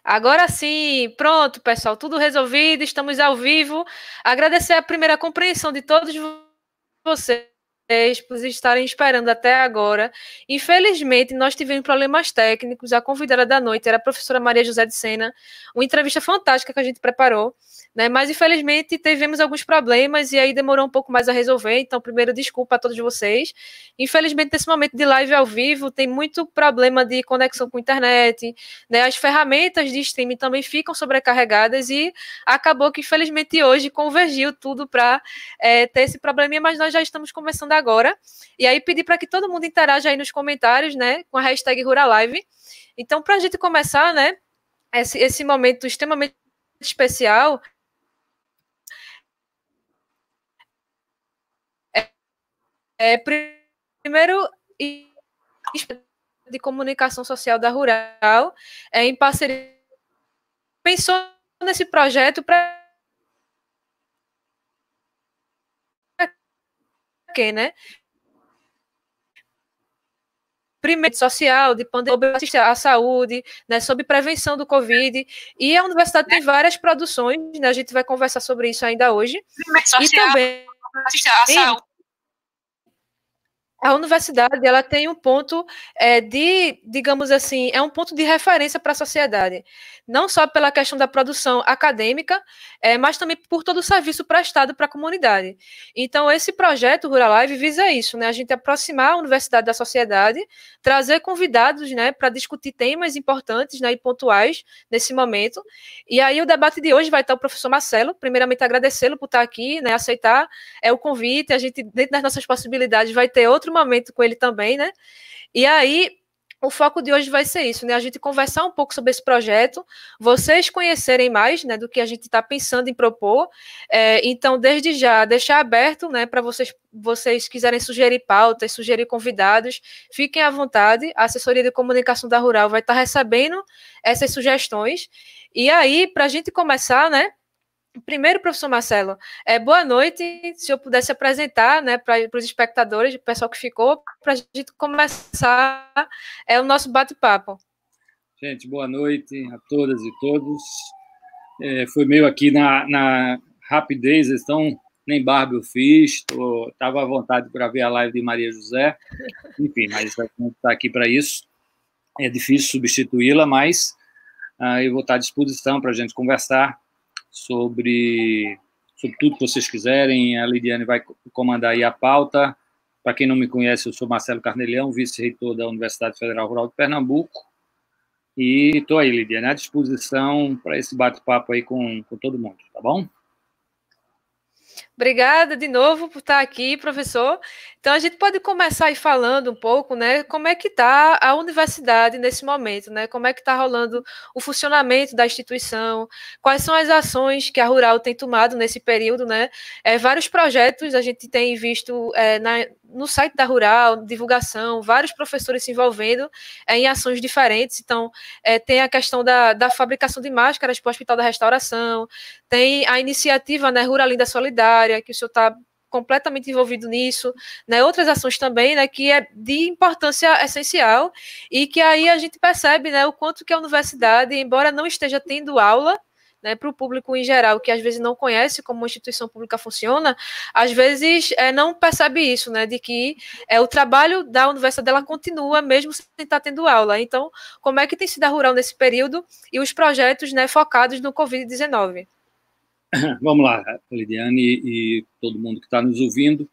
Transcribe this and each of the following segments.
Agora sim, pronto, pessoal, tudo resolvido, estamos ao vivo. Agradecer a primeira compreensão de todos vocês por estarem esperando até agora. Infelizmente, nós tivemos problemas técnicos. A convidada da noite era a professora Maria José de Sena, uma entrevista fantástica que a gente preparou, né? Mas infelizmente tivemos alguns problemas e aí demorou um pouco mais a resolver. Então, primeiro, desculpa a todos vocês. Infelizmente, nesse momento de live ao vivo, tem muito problema de conexão com a internet, né? As ferramentas de streaming também ficam sobrecarregadas e acabou que, infelizmente, hoje convergiu tudo para ter esse probleminha, mas nós já estamos começando agora. E aí pedir para que todo mundo interaja aí nos comentários, né, com a hashtag Ruralive. Então, para a gente começar, né, esse momento extremamente especial, primeiro de comunicação social da Rural, em parceria, pensou nesse projeto para quê, né? Primeiro, social, de pandemia, a saúde, né, sobre prevenção do Covid. E a universidade tem várias produções, né, a gente vai conversar sobre isso ainda hoje. E também a saúde. A universidade, ela tem um ponto digamos assim, é um ponto de referência para a sociedade. Não só pela questão da produção acadêmica, mas também por todo o serviço prestado para a comunidade. Então, esse projeto Rural Live visa isso, né? A gente aproximar a universidade da sociedade, trazer convidados, né, para discutir temas importantes, né, e pontuais nesse momento. E aí, o debate de hoje vai estar o professor Marcelo. Primeiramente, agradecê-lo por estar aqui, né, aceitar o convite. A gente, dentro das nossas possibilidades, vai ter outro momento com ele também, né? E aí, o foco de hoje vai ser isso, né? A gente conversar um pouco sobre esse projeto, vocês conhecerem mais, né, do que a gente está pensando em propor. Então, desde já, deixar aberto, né, para vocês quiserem sugerir pautas, sugerir convidados, fiquem à vontade. A assessoria de comunicação da Rural vai estar recebendo essas sugestões. E aí, para a gente começar, né? Primeiro, professor Marcelo, boa noite. Se eu pudesse apresentar, né, para os espectadores, o pessoal que ficou, para a gente começar o nosso bate-papo. Gente, boa noite a todas e todos. Foi meio aqui na rapidez, então nem barba eu fiz, estava à vontade para ver a live de Maria José, enfim, mas a gente está aqui para isso. É difícil substituí-la, mas eu vou estar à disposição para a gente conversar sobre tudo que vocês quiserem. A Lidiane vai comandar aí a pauta. Para quem não me conhece, eu sou Marcelo Carnelhão, vice-reitor da Universidade Federal Rural de Pernambuco, e estou aí, Lidiane, à disposição para esse bate-papo aí com todo mundo, tá bom? Obrigada de novo por estar aqui, professor. Então, a gente pode começar aí falando um pouco, né, como é que está a universidade nesse momento, né, como é que está rolando o funcionamento da instituição, quais são as ações que a Rural tem tomado nesse período, né, vários projetos a gente tem visto no site da Rural, divulgação, vários professores se envolvendo em ações diferentes. Então, tem a questão da fabricação de máscaras para o Hospital da Restauração, tem a iniciativa, né, Ruralinda Solidária, que o senhor está completamente envolvido nisso, né, outras ações também, né, que é de importância essencial e que aí a gente percebe, né, o quanto que a universidade, embora não esteja tendo aula, né, para o público em geral, que às vezes não conhece como uma instituição pública funciona, às vezes não percebe isso, né, de que o trabalho da universidade ela continua mesmo sem estar tendo aula. Então, como é que tem sido a Rural nesse período e os projetos, né, focados no Covid-19? Vamos lá, Lidiane e todo mundo que está nos ouvindo.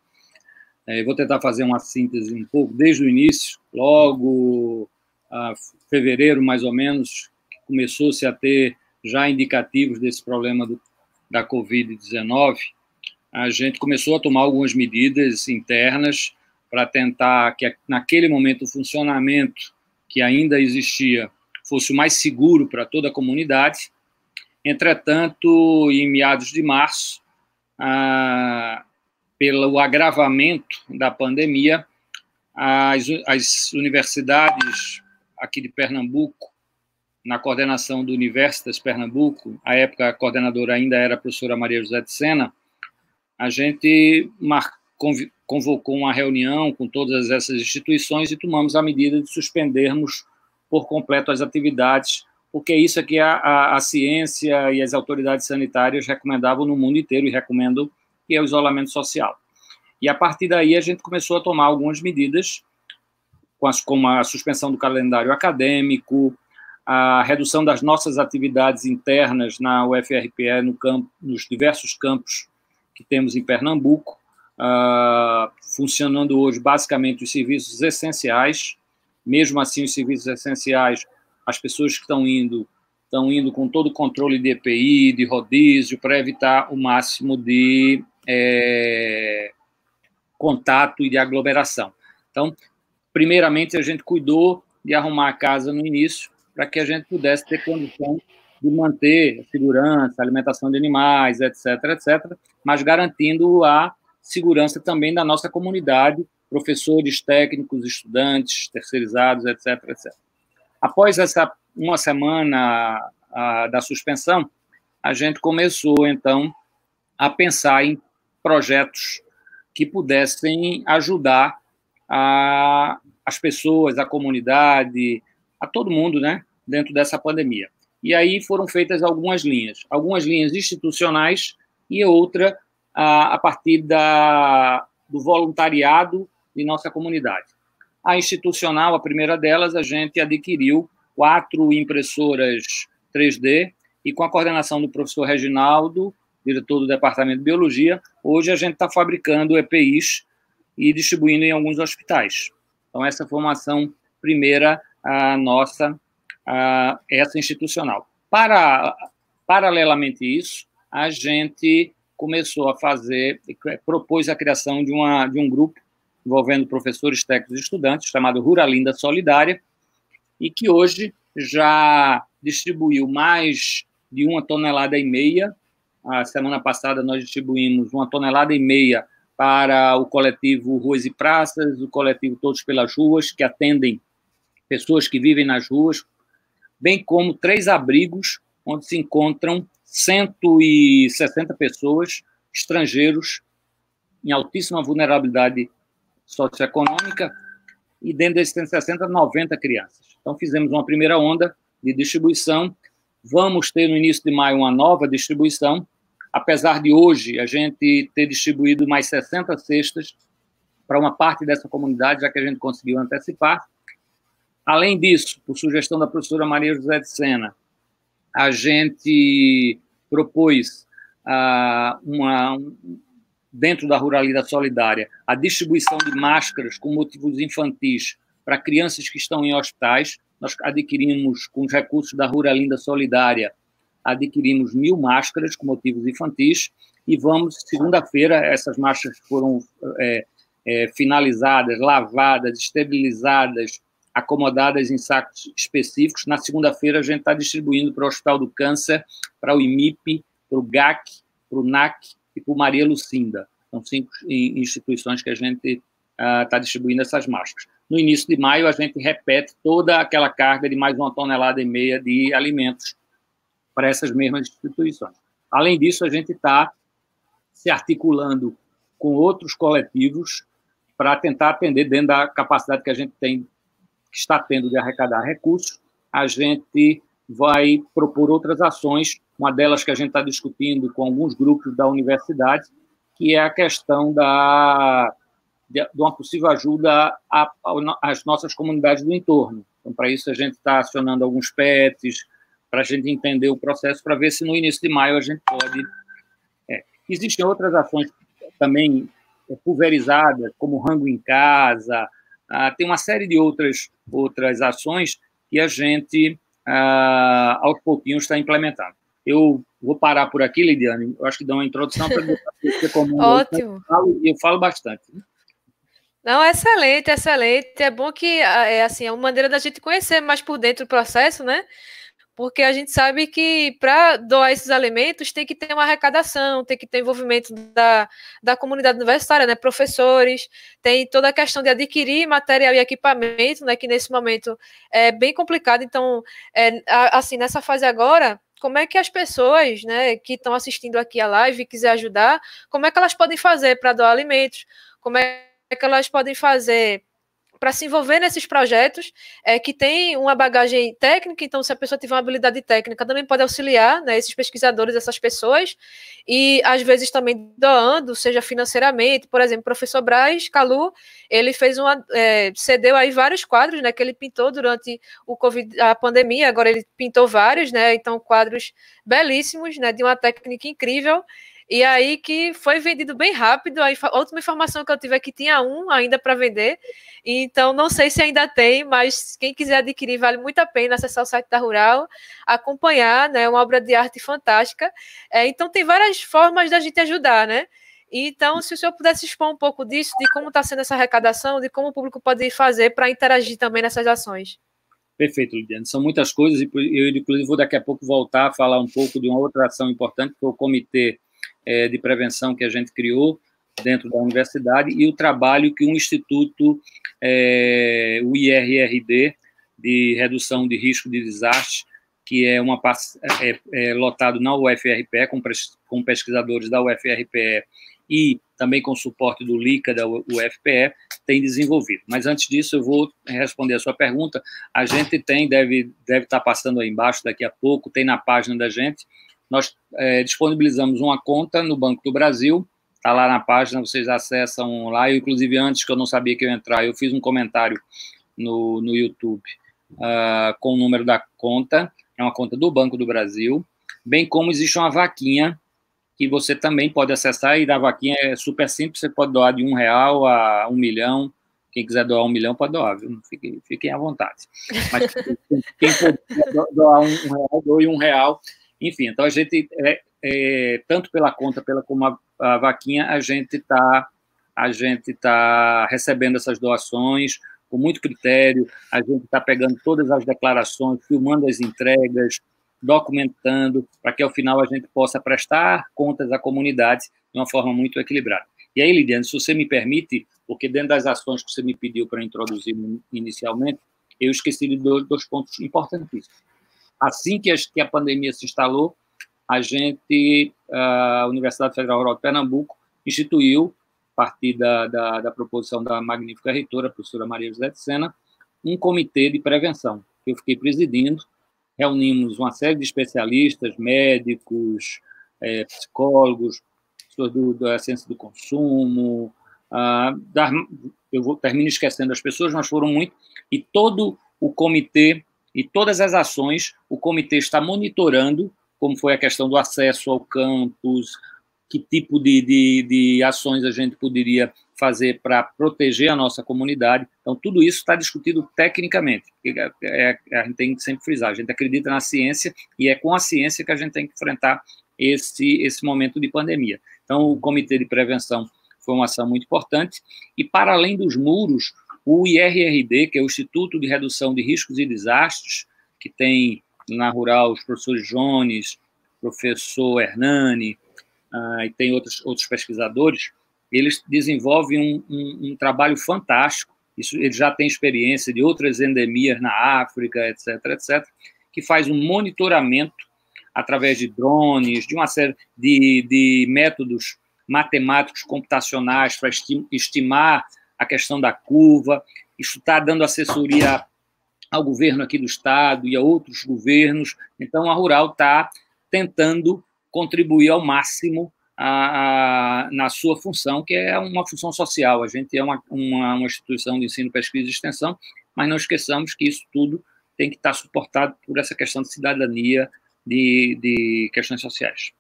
Eu vou tentar fazer uma síntese um pouco desde o início, logo a fevereiro, mais ou menos, começou-se a ter já indicativos desse problema da Covid-19. A gente começou a tomar algumas medidas internas para tentar que, naquele momento, o funcionamento que ainda existia fosse o mais seguro para toda a comunidade. Entretanto, em meados de março, pelo agravamento da pandemia, as universidades aqui de Pernambuco, na coordenação do Universitas Pernambuco, à época a coordenadora ainda era a professora Maria José de Sena, a gente convocou uma reunião com todas essas instituições e tomamos a medida de suspendermos por completo as atividades porque isso é que a ciência e as autoridades sanitárias recomendavam no mundo inteiro e recomendam, que é o isolamento social. E, a partir daí, a gente começou a tomar algumas medidas, como a suspensão do calendário acadêmico, a redução das nossas atividades internas na UFRPE, nos diversos campos que temos em Pernambuco, funcionando hoje basicamente os serviços essenciais. Mesmo assim, os serviços essenciais, as pessoas que estão indo com todo o controle de EPI, de rodízio, para evitar o máximo de contato e de aglomeração. Então, primeiramente, a gente cuidou de arrumar a casa no início, para que a gente pudesse ter condição de manter a segurança, a alimentação de animais, etc., etc., mas garantindo a segurança também da nossa comunidade, professores, técnicos, estudantes, terceirizados, etc., etc. Após uma semana da suspensão, a gente começou, então, a pensar em projetos que pudessem ajudar as pessoas, a comunidade, a todo mundo, né, dentro dessa pandemia. E aí foram feitas algumas linhas institucionais e outra a partir do voluntariado de nossa comunidade. A institucional, a primeira delas, a gente adquiriu 4 impressoras 3D e, com a coordenação do professor Reginaldo, diretor do Departamento de Biologia, hoje a gente está fabricando EPIs e distribuindo em alguns hospitais. Então, essa foi uma ação primeira nossa, essa institucional. Paralelamente a isso, a gente começou a propôs a criação de um grupo envolvendo professores, técnicos e estudantes, chamado Ruralinda Solidária, e que hoje já distribuiu mais de 1,5 toneladas. A semana passada nós distribuímos 1,5 toneladas para o coletivo Ruas e Praças, o coletivo Todos pelas Ruas, que atendem pessoas que vivem nas ruas, bem como 3 abrigos, onde se encontram 160 pessoas, estrangeiros, em altíssima vulnerabilidade socioeconômica, e dentro desses 160, 90 crianças. Então, fizemos uma primeira onda de distribuição. Vamos ter, no início de maio, uma nova distribuição, apesar de hoje a gente ter distribuído mais 60 cestas para uma parte dessa comunidade, já que a gente conseguiu antecipar. Além disso, por sugestão da professora Maria José de Sena, a gente propôs dentro da Ruralidade Solidária, a distribuição de máscaras com motivos infantis para crianças que estão em hospitais. Nós adquirimos, com os recursos da Ruralinda Solidária, adquirimos 1.000 máscaras com motivos infantis, e vamos, segunda-feira, essas máscaras foram finalizadas, lavadas, esterilizadas, acomodadas em sacos específicos. Na segunda-feira, a gente está distribuindo para o Hospital do Câncer, para o IMIP, para o GAC, para o NAC e para o Maria Lucinda. São 5 instituições que a gente está distribuindo essas máscaras. No início de maio, a gente repete toda aquela carga de mais 1,5 toneladas de alimentos para essas mesmas instituições. Além disso, a gente está se articulando com outros coletivos para tentar atender, dentro da capacidade que a gente tem, que está tendo de arrecadar recursos. A gente vai propor outras ações, uma delas que a gente está discutindo com alguns grupos da universidade, que é a questão de uma possível ajuda às nossas comunidades do entorno. Então, para isso, a gente está acionando alguns PETs, para a gente entender o processo, para ver se no início de maio a gente pode... Existem outras ações também pulverizadas, como Rango em Casa, tem uma série de outras ações que a gente, aos pouquinhos, está implementando. Eu vou parar por aqui, Lidiane, eu acho que dá uma introdução para você comum. Ótimo. Eu falo bastante. Não, excelente, excelente. É bom que assim, é uma maneira da gente conhecer mais por dentro o processo, né? Porque a gente sabe que para doar esses alimentos tem que ter uma arrecadação, tem que ter envolvimento da comunidade universitária, né? Professores, tem toda a questão de adquirir material e equipamento, né? Que nesse momento é bem complicado. Então, assim, nessa fase agora, como é que as pessoas, né, que estão assistindo aqui a live e quiser ajudar, como é que elas podem fazer para doar alimentos? Como é que elas podem fazer para se envolver nesses projetos que tem uma bagagem técnica, então se a pessoa tiver uma habilidade técnica, também pode auxiliar, né, esses pesquisadores, essas pessoas, e às vezes também doando, seja financeiramente. Por exemplo, o professor Braz Calu, ele fez cedeu aí vários quadros, né, que ele pintou durante a pandemia, agora ele pintou vários, né, então quadros belíssimos, né, de uma técnica incrível. E aí que foi vendido bem rápido. A última informação que eu tive é que tinha um ainda para vender. Então, não sei se ainda tem, mas quem quiser adquirir, vale muito a pena acessar o site da Rural, acompanhar, né? Uma obra de arte fantástica. Então, tem várias formas da gente ajudar, né? Então, se o senhor pudesse expor um pouco disso, de como está sendo essa arrecadação, de como o público pode fazer para interagir também nessas ações. Perfeito, Lidiane. São muitas coisas e eu, inclusive, vou daqui a pouco voltar a falar um pouco de uma outra ação importante, que é o Comitê de Prevenção que a gente criou dentro da universidade e o trabalho que um instituto, o IRRD, de Redução de Risco de Desastre, que é lotado na UFRPE, com pesquisadores da UFRPE e também com suporte do LICA da UFPE, tem desenvolvido. Mas antes disso, eu vou responder a sua pergunta. A gente deve estar passando aí embaixo daqui a pouco, tem na página da gente. Nós disponibilizamos uma conta no Banco do Brasil, está lá na página, vocês acessam lá. Eu, inclusive, antes que eu não sabia que eu ia entrar, eu fiz um comentário no YouTube com o número da conta, é uma conta do Banco do Brasil, bem como existe uma vaquinha que você também pode acessar, e da vaquinha é super simples, você pode doar de R$1 a 1 milhão, quem quiser doar 1 milhão pode doar, viu? Fiquem à vontade. Mas quem for doar R$1, doe R$1. Enfim, então a gente, tanto pela conta como a vaquinha, a gente tá recebendo essas doações com muito critério, a gente está pegando todas as declarações, filmando as entregas, documentando, para que ao final a gente possa prestar contas à comunidade de uma forma muito equilibrada. E aí, Lidiane, se você me permite, porque dentro das ações que você me pediu para introduzir inicialmente, eu esqueci de dois pontos importantíssimos. Assim que a pandemia se instalou, a Universidade Federal Rural de Pernambuco instituiu, a partir da proposição da magnífica reitora, a professora Maria José de Sena, um comitê de prevenção, que eu fiquei presidindo. Reunimos uma série de especialistas, médicos, psicólogos, pessoas da ciência do consumo. Termino esquecendo as pessoas, mas foram muito. E todo o comitê e todas as ações, o comitê está monitorando, como foi a questão do acesso ao campus, que tipo de ações a gente poderia fazer para proteger a nossa comunidade. Então, tudo isso está discutido tecnicamente. A gente tem que sempre frisar, a gente acredita na ciência e é com a ciência que a gente tem que enfrentar esse momento de pandemia. Então, o Comitê de Prevenção foi uma ação muito importante. E, para além dos muros, o IRRD, que é o Instituto de Redução de Riscos e Desastres, que tem na Rural os professores Jones, professor Hernani, e tem outros pesquisadores, eles desenvolvem um trabalho fantástico. Eles já têm experiência de outras endemias na África, etc., que faz um monitoramento através de drones, de uma série de métodos matemáticos computacionais para estimar a questão da curva. Isso está dando assessoria ao governo aqui do estado e a outros governos. Então, a Rural está tentando contribuir ao máximo na sua função, que é uma função social. A gente é uma instituição de ensino, pesquisa e extensão, mas não esqueçamos que isso tudo tem que estar suportado por essa questão de cidadania, de questões sociais.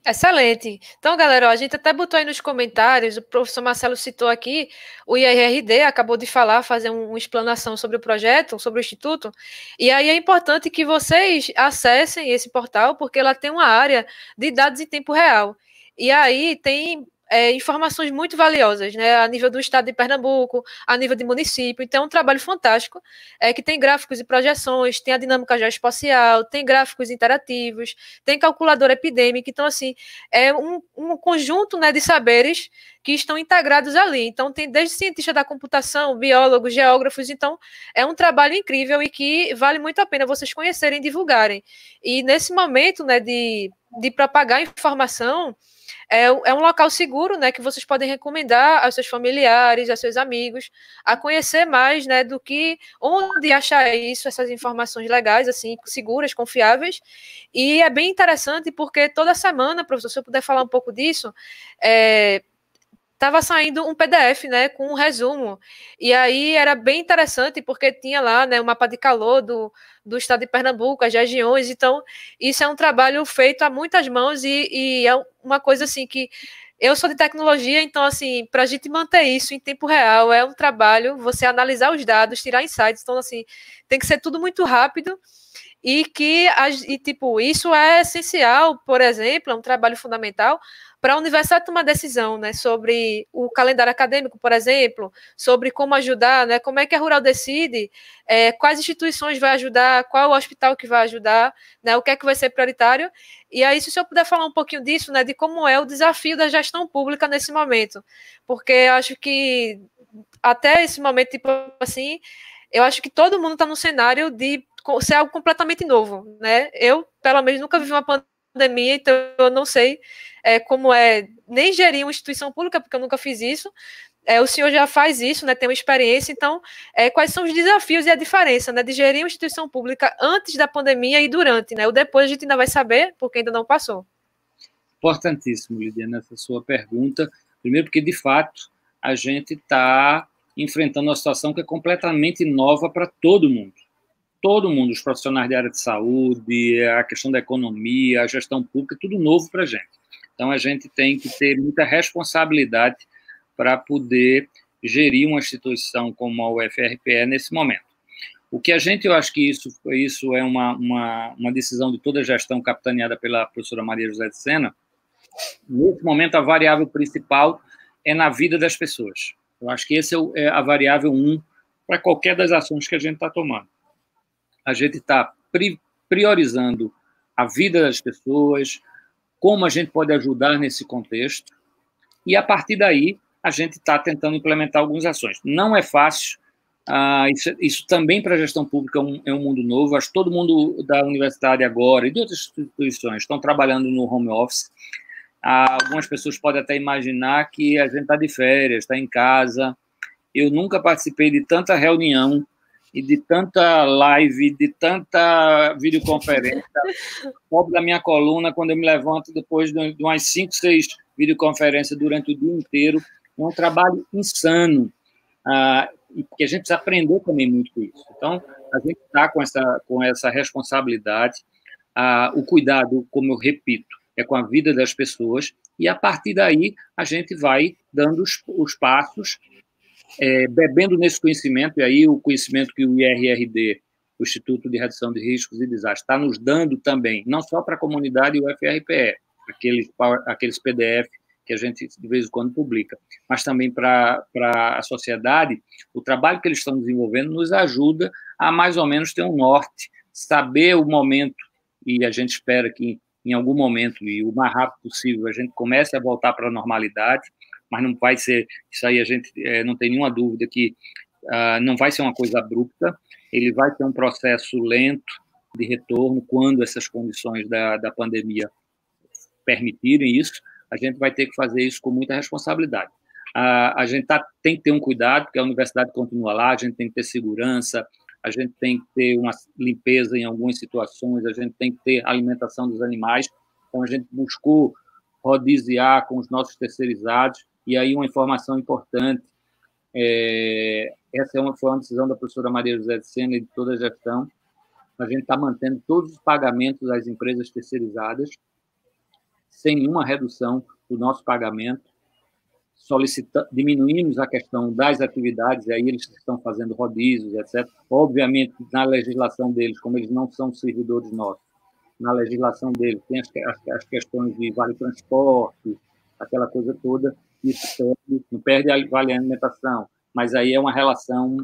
Excelente. Então, galera, a gente até botou aí nos comentários, o professor Marcelo citou aqui, o IRRD acabou de fazer uma explanação sobre o projeto, sobre o Instituto, e aí é importante que vocês acessem esse portal, porque ela tem uma área de dados em tempo real. E aí tem informações muito valiosas, né, a nível do estado de Pernambuco, a nível de município. Então, é um trabalho fantástico, que tem gráficos e projeções, tem a dinâmica geoespacial, tem gráficos interativos, tem calculadora epidêmica. Então, assim, é um conjunto, né, de saberes que estão integrados ali. Então, tem desde cientista da computação, biólogos, geógrafos. Então, é um trabalho incrível e que vale muito a pena vocês conhecerem e divulgarem. E nesse momento, né, de propagar informação, é um local seguro, né, que vocês podem recomendar aos seus familiares, aos seus amigos, a conhecer mais, né, do que onde achar isso, essas informações legais, assim, seguras, confiáveis. E é bem interessante porque toda semana, professor, se eu puder falar um pouco disso, estava saindo um PDF, né, com um resumo, e aí era bem interessante, porque tinha lá, né, o mapa de calor do estado de Pernambuco, as regiões, então isso é um trabalho feito a muitas mãos, e é uma coisa, assim, que eu sou de tecnologia, então, assim, para a gente manter isso em tempo real, é um trabalho, você analisar os dados, tirar insights, então, assim, tem que ser tudo muito rápido, tipo, isso é essencial, por exemplo, é um trabalho fundamental para a universidade tomar decisão, né, sobre o calendário acadêmico, por exemplo, sobre como ajudar, né, como é que a Rural decide, quais instituições vai ajudar, qual o hospital que vai ajudar, né, o que é que vai ser prioritário, e aí, se o senhor puder falar um pouquinho disso, né, de como é o desafio da gestão pública nesse momento, porque eu acho que até esse momento, tipo assim, eu acho que todo mundo está no cenário de ser algo completamente novo, né? Eu, pelo menos, nunca vivi uma pandemia, então eu não sei como é nem gerir uma instituição pública, porque eu nunca fiz isso. O senhor já faz isso, né? Tem uma experiência, então, quais são os desafios e a diferença, né, de gerir uma instituição pública antes da pandemia e durante, né? O depois a gente ainda vai saber, porque ainda não passou. Importantíssimo, Lidiana, essa sua pergunta. Primeiro, porque, de fato, a gente está enfrentando uma situação que é completamente nova para todo mundo. Todo mundo, os profissionais da área de saúde, a questão da economia, a gestão pública, tudo novo para a gente. Então, a gente tem que ter muita responsabilidade para poder gerir uma instituição como a UFRPE nesse momento. O que eu acho que isso é uma decisão de toda a gestão capitaneada pela professora Maria José de Sena. Nesse momento, a variável principal é na vida das pessoas. Eu acho que esse é a variável 1 para qualquer das ações que a gente está tomando. A gente está priorizando a vida das pessoas, como a gente pode ajudar nesse contexto, e a partir daí a gente está tentando implementar algumas ações. Não é fácil, isso também para a gestão pública é um mundo novo, acho que todo mundo da universidade agora e de outras instituições estão trabalhando no home office. Algumas pessoas podem até imaginar que a gente está de férias, está em casa. Eu nunca participei de tanta reunião e de tanta live, de tanta videoconferência. Pobre da minha coluna, quando eu me levanto depois de umas 5, 6 videoconferências durante o dia inteiro. É um trabalho insano, e que a gente precisa aprender também muito com isso. Então, a gente está com essa responsabilidade. O cuidado, como eu repito, é com a vida das pessoas, e a partir daí a gente vai dando os passos, bebendo nesse conhecimento, e aí o conhecimento que o IRRD, o Instituto de Redução de Riscos e Desastres, está nos dando também, não só para a comunidade e o UFRPE, aqueles PDF que a gente de vez em quando publica, mas também para a sociedade. O trabalho que eles estão desenvolvendo nos ajuda a mais ou menos ter um norte, saber o momento, e a gente espera que em algum momento, e o mais rápido possível, a gente comece a voltar para a normalidade, mas não vai ser, isso aí a gente não tem nenhuma dúvida que não vai ser uma coisa abrupta, ele vai ter um processo lento de retorno quando essas condições da pandemia permitirem isso. A gente vai ter que fazer isso com muita responsabilidade. A gente tem que ter um cuidado, porque a universidade continua lá, a gente tem que ter segurança, a gente tem que ter uma limpeza em algumas situações, a gente tem que ter alimentação dos animais. Então, a gente buscou rodiziar com os nossos terceirizados. E aí, uma informação importante, essa foi uma decisão da professora Maria José de Sena e de toda a gestão. A gente está mantendo todos os pagamentos das empresas terceirizadas, sem nenhuma redução do nosso pagamento, diminuímos a questão das atividades, e aí eles estão fazendo rodízios, etc. Obviamente, na legislação deles, como eles não são servidores nossos, na legislação deles tem as questões de vale-transporte, aquela coisa toda, isso não perde a vale-alimentação, mas aí é uma relação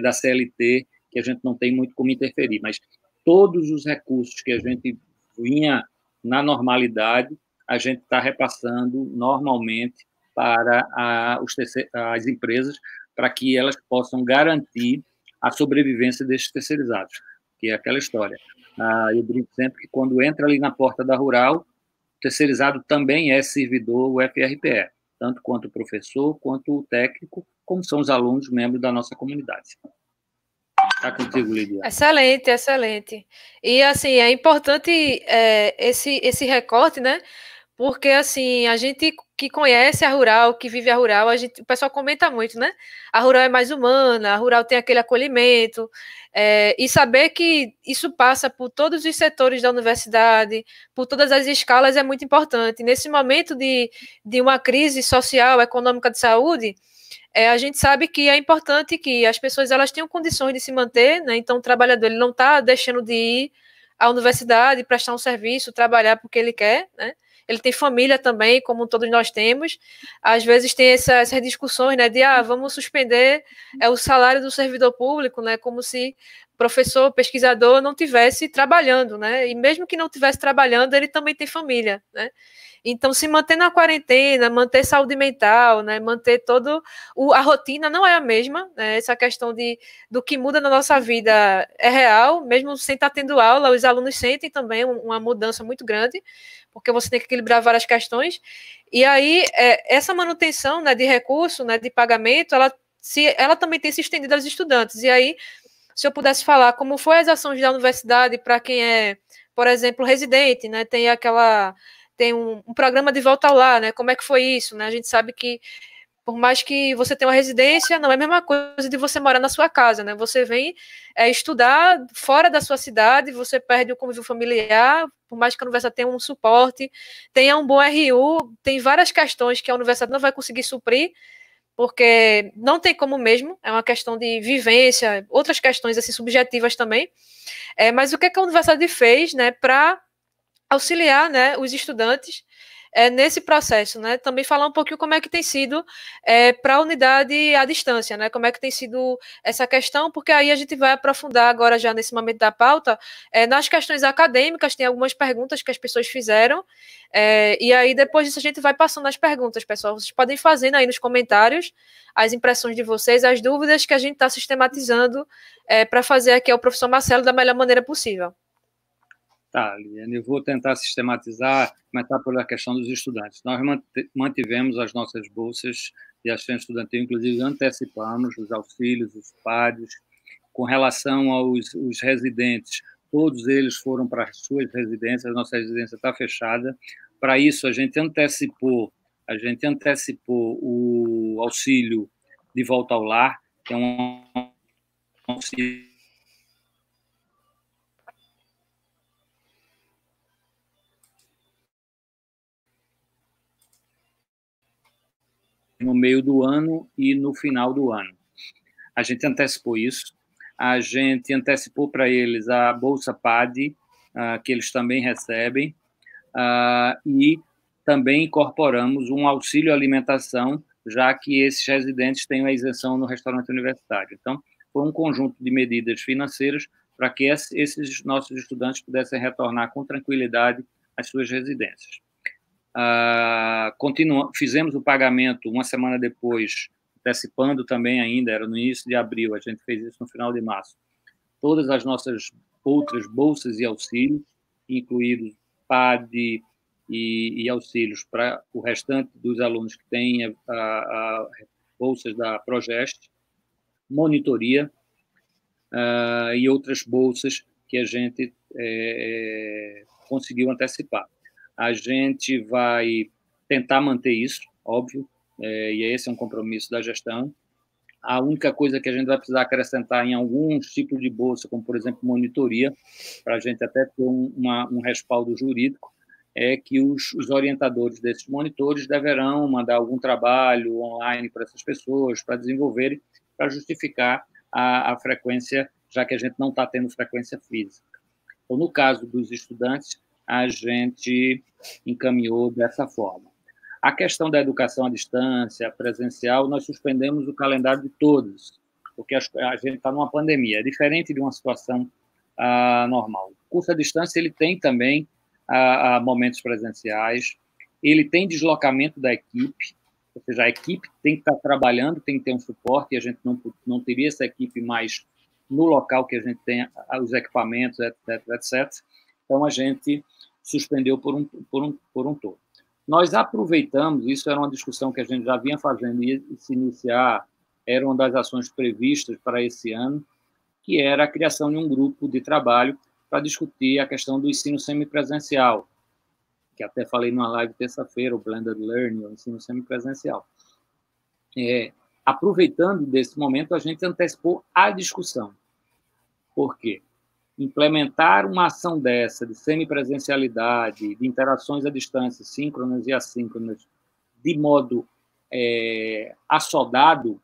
da CLT que a gente não tem muito como interferir, mas todos os recursos que a gente vinha na normalidade, a gente está repassando normalmente para as empresas, para que elas possam garantir a sobrevivência desses terceirizados, que é aquela história. Eu brinco sempre que quando entra ali na porta da Rural, terceirizado também é servidor UFRPE, tanto quanto o professor, quanto o técnico, como são os alunos membros da nossa comunidade. Está contigo, Lídia. Excelente, excelente. E, assim, é importante esse recorte, né? Porque, assim, a gente que conhece a Rural, que vive a Rural, o pessoal comenta muito, né? A Rural é mais humana, a Rural tem aquele acolhimento, e saber que isso passa por todos os setores da universidade, por todas as escalas, é muito importante. Nesse momento de uma crise social, econômica de saúde, a gente sabe que é importante que as pessoas elas tenham condições de se manter, né? Então, o trabalhador ele não está deixando de ir à universidade, prestar um serviço, trabalhar porque ele quer, né? Ele tem família também, como todos nós temos. Às vezes tem essas discussões, né, de vamos suspender o salário do servidor público, né, como se professor, pesquisador não tivesse trabalhando, né? E mesmo que não tivesse trabalhando, ele também tem família, né? Então, se manter na quarentena, manter saúde mental, né, manter a rotina não é a mesma, né, essa questão do que muda na nossa vida é real, mesmo sem estar tendo aula, os alunos sentem também uma mudança muito grande, porque você tem que equilibrar várias questões, e aí essa manutenção, né, de recurso, né, de pagamento, ela também tem se estendido aos estudantes, e aí, se eu pudesse falar como foi as ações da universidade para quem é, por exemplo, residente, né, tem um programa de volta ao lar, né? Como é que foi isso, né? A gente sabe que por mais que você tenha uma residência, não é a mesma coisa de você morar na sua casa, né? Você vem estudar fora da sua cidade, você perde o convívio familiar, por mais que a universidade tenha um suporte, tenha um bom RU, tem várias questões que a universidade não vai conseguir suprir, porque não tem como mesmo, é uma questão de vivência, outras questões assim subjetivas também. Mas o que a universidade fez, né, para auxiliar, né, os estudantes nesse processo, né? Também falar um pouquinho como é que tem sido para a unidade à distância, né? Como é que tem sido essa questão, porque aí a gente vai aprofundar agora já nesse momento da pauta nas questões acadêmicas, tem algumas perguntas que as pessoas fizeram, e aí depois disso a gente vai passando as perguntas, pessoal. Vocês podem fazendo aí nos comentários as impressões de vocês, as dúvidas que a gente está sistematizando para fazer aqui ao professor Marcelo da melhor maneira possível. Tá, Liane, eu vou tentar sistematizar, começar pela questão dos estudantes. Nós mantivemos as nossas bolsas de assistência estudantil, inclusive antecipamos os auxílios, os PADs. Com relação aos residentes, todos eles foram para as suas residências, a nossa residência está fechada. Para isso, a gente antecipou o auxílio de volta ao lar, que é um auxílio no meio do ano e no final do ano. A gente antecipou isso, a gente antecipou para eles a Bolsa PAD, que eles também recebem, e também incorporamos um auxílio alimentação, já que esses residentes têm a isenção no restaurante universitário. Então, foi um conjunto de medidas financeiras para que esses nossos estudantes pudessem retornar com tranquilidade às suas residências. Fizemos o pagamento uma semana depois, antecipando também ainda, era no início de abril, a gente fez isso no final de março, todas as nossas outras bolsas e auxílios, incluídos PAD e auxílios para o restante dos alunos que têm bolsas da Progest, monitoria e outras bolsas que a gente conseguiu antecipar. A gente vai tentar manter isso, óbvio, e esse é um compromisso da gestão. A única coisa que a gente vai precisar acrescentar em alguns tipos de bolsa, como, por exemplo, monitoria, para a gente até ter um respaldo jurídico, é que os orientadores desses monitores deverão mandar algum trabalho online para essas pessoas, para desenvolverem, para justificar a frequência, já que a gente não está tendo frequência física. Então, no caso dos estudantes, a gente encaminhou dessa forma. A questão da educação à distância, presencial, nós suspendemos o calendário de todos, porque a gente está numa pandemia, é diferente de uma situação normal. O curso à distância ele tem também momentos presenciais, ele tem deslocamento da equipe, ou seja, a equipe tem que estar trabalhando, tem que ter um suporte, e a gente não teria essa equipe mais no local que a gente tem os equipamentos, etc, etc. Então, a gente suspendeu por um todo. Nós aproveitamos, isso era uma discussão que a gente já vinha fazendo, e se iniciar, era uma das ações previstas para esse ano, que era a criação de um grupo de trabalho para discutir a questão do ensino semipresencial, que até falei numa live terça-feira, o Blended Learning, o ensino semipresencial. Aproveitando desse momento, a gente antecipou a discussão. Por quê? Implementar uma ação dessa, de semipresencialidade, de interações à distância, síncronas e assíncronas, de modo assodado,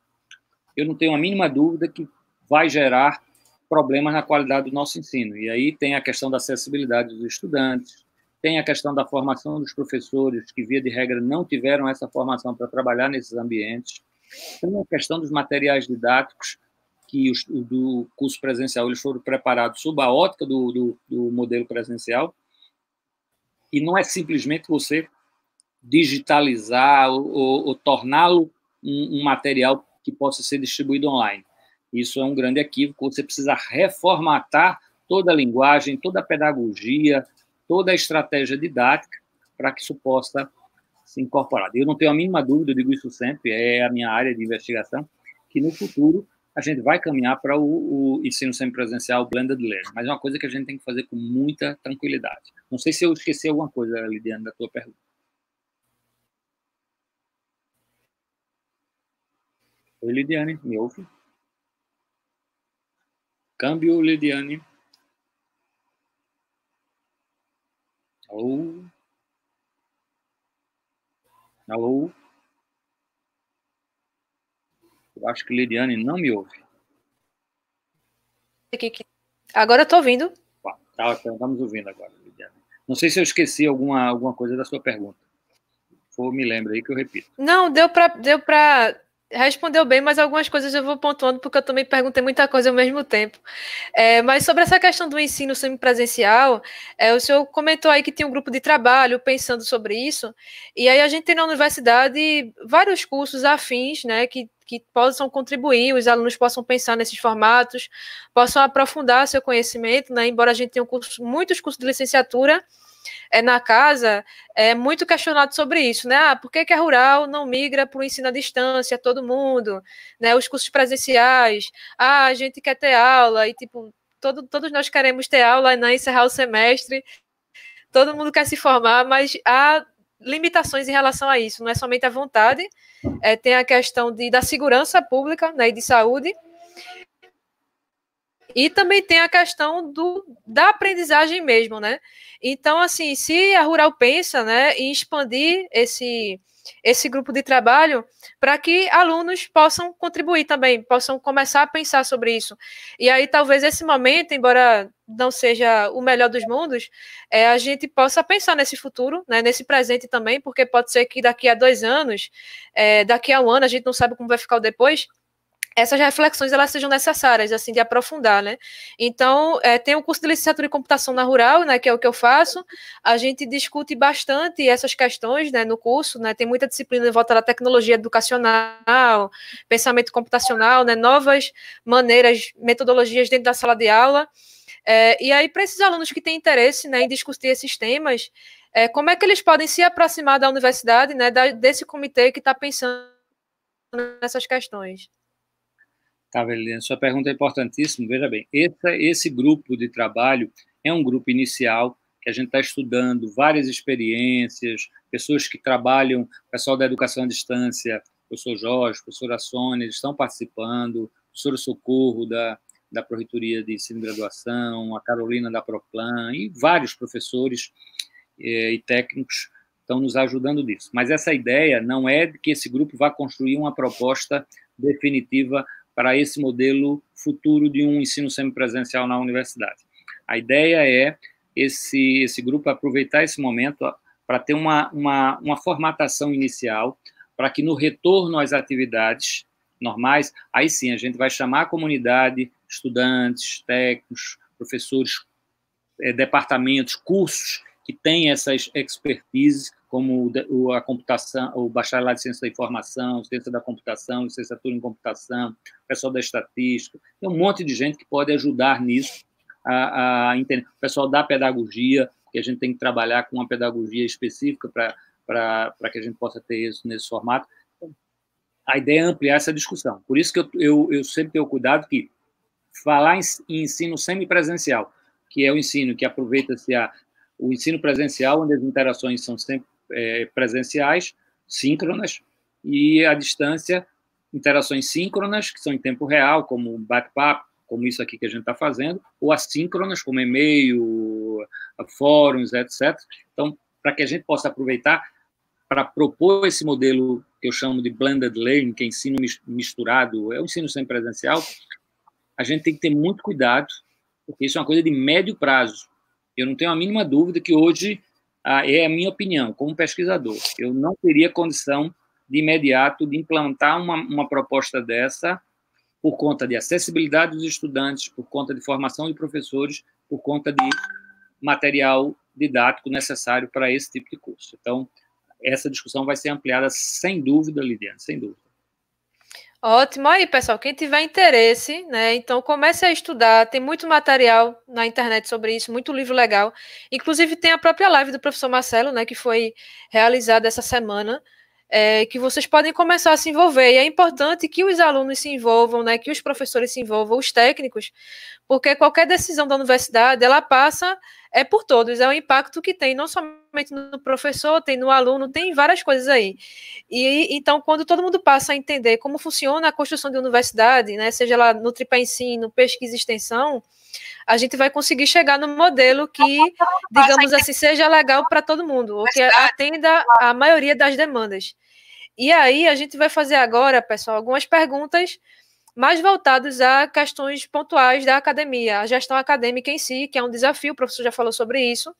eu não tenho a mínima dúvida que vai gerar problemas na qualidade do nosso ensino. E aí tem a questão da acessibilidade dos estudantes, tem a questão da formação dos professores, que, via de regra, não tiveram essa formação para trabalhar nesses ambientes, tem a questão dos materiais didáticos, que do curso presencial eles foram preparados sob a ótica do modelo presencial, e não é simplesmente você digitalizar ou torná-lo um material que possa ser distribuído online. Isso é um grande equívoco, você precisa reformatar toda a linguagem, toda a pedagogia, toda a estratégia didática para que isso possa ser incorporado. Eu não tenho a mínima dúvida, eu digo isso sempre, é a minha área de investigação, que no futuro a gente vai caminhar para o ensino semipresencial, blended learning, mas é uma coisa que a gente tem que fazer com muita tranquilidade. Não sei se eu esqueci alguma coisa, Lidiane, da tua pergunta. Oi, Lidiane, me ouve? Câmbio, Lidiane. Alô? Alô? Eu acho que Lidiane não me ouve. Agora eu estou ouvindo. Tá, estamos ouvindo agora, Lidiane. Não sei se eu esqueci alguma coisa da sua pergunta. For, me lembra aí que eu repito. Não, deu para respondeu bem, mas algumas coisas eu vou pontuando, porque eu também perguntei muita coisa ao mesmo tempo. Mas sobre essa questão do ensino semipresencial, o senhor comentou aí que tinha um grupo de trabalho pensando sobre isso, e aí a gente tem na universidade vários cursos afins, né, que possam contribuir, os alunos possam pensar nesses formatos, possam aprofundar seu conhecimento, né, embora a gente tenha muitos cursos de licenciatura, na casa, é muito questionado sobre isso, né? Por que a rural não migra para o ensino à distância, todo mundo, né? Os cursos presenciais, a gente quer ter aula, e tipo, todos nós queremos ter aula, né? Encerrar o semestre, todo mundo quer se formar, mas há limitações em relação a isso, não é somente a vontade, tem a questão da segurança pública, né, e de saúde, e também tem a questão da aprendizagem mesmo, né? Então, assim, se a Rural pensa, né, em expandir esse grupo de trabalho para que alunos possam contribuir também, possam começar a pensar sobre isso. E aí, talvez esse momento, embora não seja o melhor dos mundos, a gente possa pensar nesse futuro, né, nesse presente também, porque pode ser que daqui a 2 anos, daqui a um ano, a gente não sabe como vai ficar o depois, essas reflexões elas sejam necessárias, assim, de aprofundar, né? Então, tem o curso de licenciatura em computação na Rural, né, que é o que eu faço. A gente discute bastante essas questões, né, no curso, né? Tem muita disciplina em volta da tecnologia educacional, pensamento computacional, né, novas maneiras, metodologias dentro da sala de aula. E aí, para esses alunos que têm interesse, né, em discutir esses temas, como é que eles podem se aproximar da universidade, né, desse comitê que está pensando nessas questões? Tá, Velina, sua pergunta é importantíssima. Veja bem, esse grupo de trabalho é um grupo inicial que a gente está estudando várias experiências, pessoas que trabalham, pessoal da educação à distância, o professor Jorge, a professora Sônia, eles estão participando, a professora Socorro da Pró-Reitoria de Ensino e Graduação, a Carolina da Proplan, e vários professores e técnicos estão nos ajudando nisso. Mas essa ideia não é de que esse grupo vá construir uma proposta definitiva para esse modelo futuro de um ensino semipresencial na universidade. A ideia é esse grupo aproveitar esse momento para ter uma formatação inicial, para que no retorno às atividades normais, aí sim a gente vai chamar a comunidade, estudantes, técnicos, professores, departamentos, cursos que têm essas expertises, como a computação, o bacharelado de ciência da informação, ciência da computação, licenciatura em computação, pessoal da estatística, tem um monte de gente que pode ajudar nisso, a entender, o pessoal da pedagogia, que a gente tem que trabalhar com uma pedagogia específica para que a gente possa ter isso nesse formato. A ideia é ampliar essa discussão. Por isso que eu sempre tenho cuidado que falar em ensino semipresencial, que é o ensino que aproveita-se o ensino presencial, onde as interações são sempre presenciais, síncronas, e à distância, interações síncronas, que são em tempo real, como bate-papo, como isso aqui que a gente está fazendo, ou assíncronas, como e-mail, fóruns, etc. Então, para que a gente possa aproveitar para propor esse modelo que eu chamo de blended learning, que é ensino misturado, é o ensino semipresencial, a gente tem que ter muito cuidado, porque isso é uma coisa de médio prazo. Eu não tenho a mínima dúvida que hoje, é a minha opinião, como pesquisador, eu não teria condição de imediato de implantar uma proposta dessa por conta de acessibilidade dos estudantes, por conta de formação de professores, por conta de material didático necessário para esse tipo de curso. Então, essa discussão vai ser ampliada sem dúvida, Lidiane, sem dúvida. Ótimo. Aí, pessoal, quem tiver interesse, né, então comece a estudar, tem muito material na internet sobre isso, muito livro legal. Inclusive tem a própria live do professor Marcelo, né, que foi realizada essa semana, que vocês podem começar a se envolver. E é importante que os alunos se envolvam, né, que os professores se envolvam, os técnicos, porque qualquer decisão da universidade, ela passa por todos, é o impacto que tem, não somente no professor, tem no aluno, tem várias coisas aí. E então, quando todo mundo passa a entender como funciona a construção de universidade, né, seja lá no tripé ensino, pesquisa e extensão, a gente vai conseguir chegar no modelo que, digamos assim, seja legal para todo mundo, ou que atenda a maioria das demandas. E aí, a gente vai fazer agora, pessoal, algumas perguntas mais voltadas a questões pontuais da academia, a gestão acadêmica em si, que é um desafio, o professor já falou sobre isso.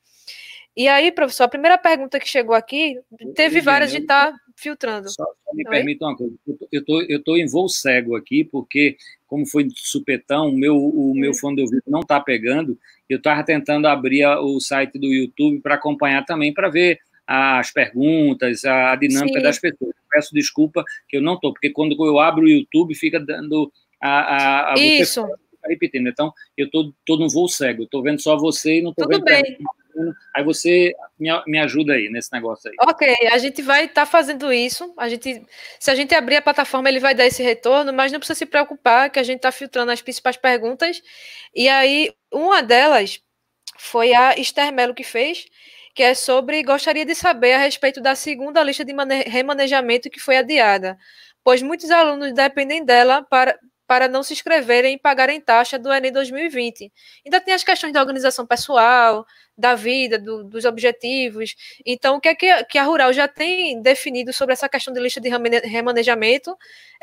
E aí, professor, a primeira pergunta que chegou aqui, teve várias, a gente está filtrando. Só me permita uma coisa, eu estou em voo cego aqui, porque, como foi de supetão, o meu fone de ouvido não está pegando, eu estava tentando abrir o site do YouTube para acompanhar também, para ver as perguntas, a dinâmica das pessoas. Peço desculpa que eu não estou, porque quando eu abro o YouTube, fica dando Isso. Você fica repetindo. Então, eu estou no voo cego, estou vendo só você e não estou vendo... Tudo bem. Aí você me ajuda aí nesse negócio aí. Ok, a gente vai estar fazendo isso. Se a gente abrir a plataforma, ele vai dar esse retorno, mas não precisa se preocupar que a gente está filtrando as principais perguntas. E aí, uma delas foi a Esther Mello que fez, que é sobre, gostaria de saber a respeito da segunda lista de remanejamento que foi adiada, pois muitos alunos dependem dela para não se inscreverem e pagarem taxa do Enem 2020. Ainda tem as questões da organização pessoal, da vida, dos objetivos. Então, o que é que a Rural já tem definido sobre essa questão de lista de remanejamento?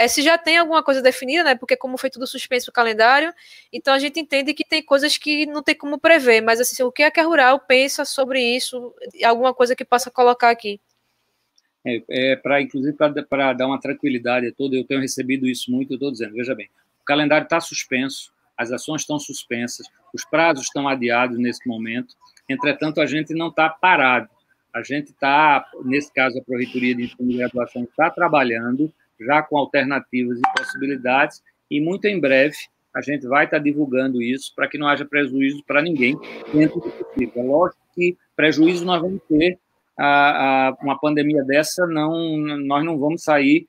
Se já tem alguma coisa definida, né? Porque como foi tudo suspenso o calendário, então a gente entende que tem coisas que não tem como prever, mas assim, o que é que a Rural pensa sobre isso? Alguma coisa que possa colocar aqui? Inclusive, para dar uma tranquilidade a toda, eu tenho recebido isso muito, eu estou dizendo, veja bem, o calendário está suspenso, as ações estão suspensas, os prazos estão adiados nesse momento, entretanto, a gente não está parado, a gente está, nesse caso, a Pró-Reitoria de Ensino e Graduação está trabalhando, já com alternativas e possibilidades, e muito em breve a gente vai estar divulgando isso para que não haja prejuízo para ninguém dentro do possível. É lógico que prejuízo nós vamos ter, uma pandemia dessa, nós não vamos sair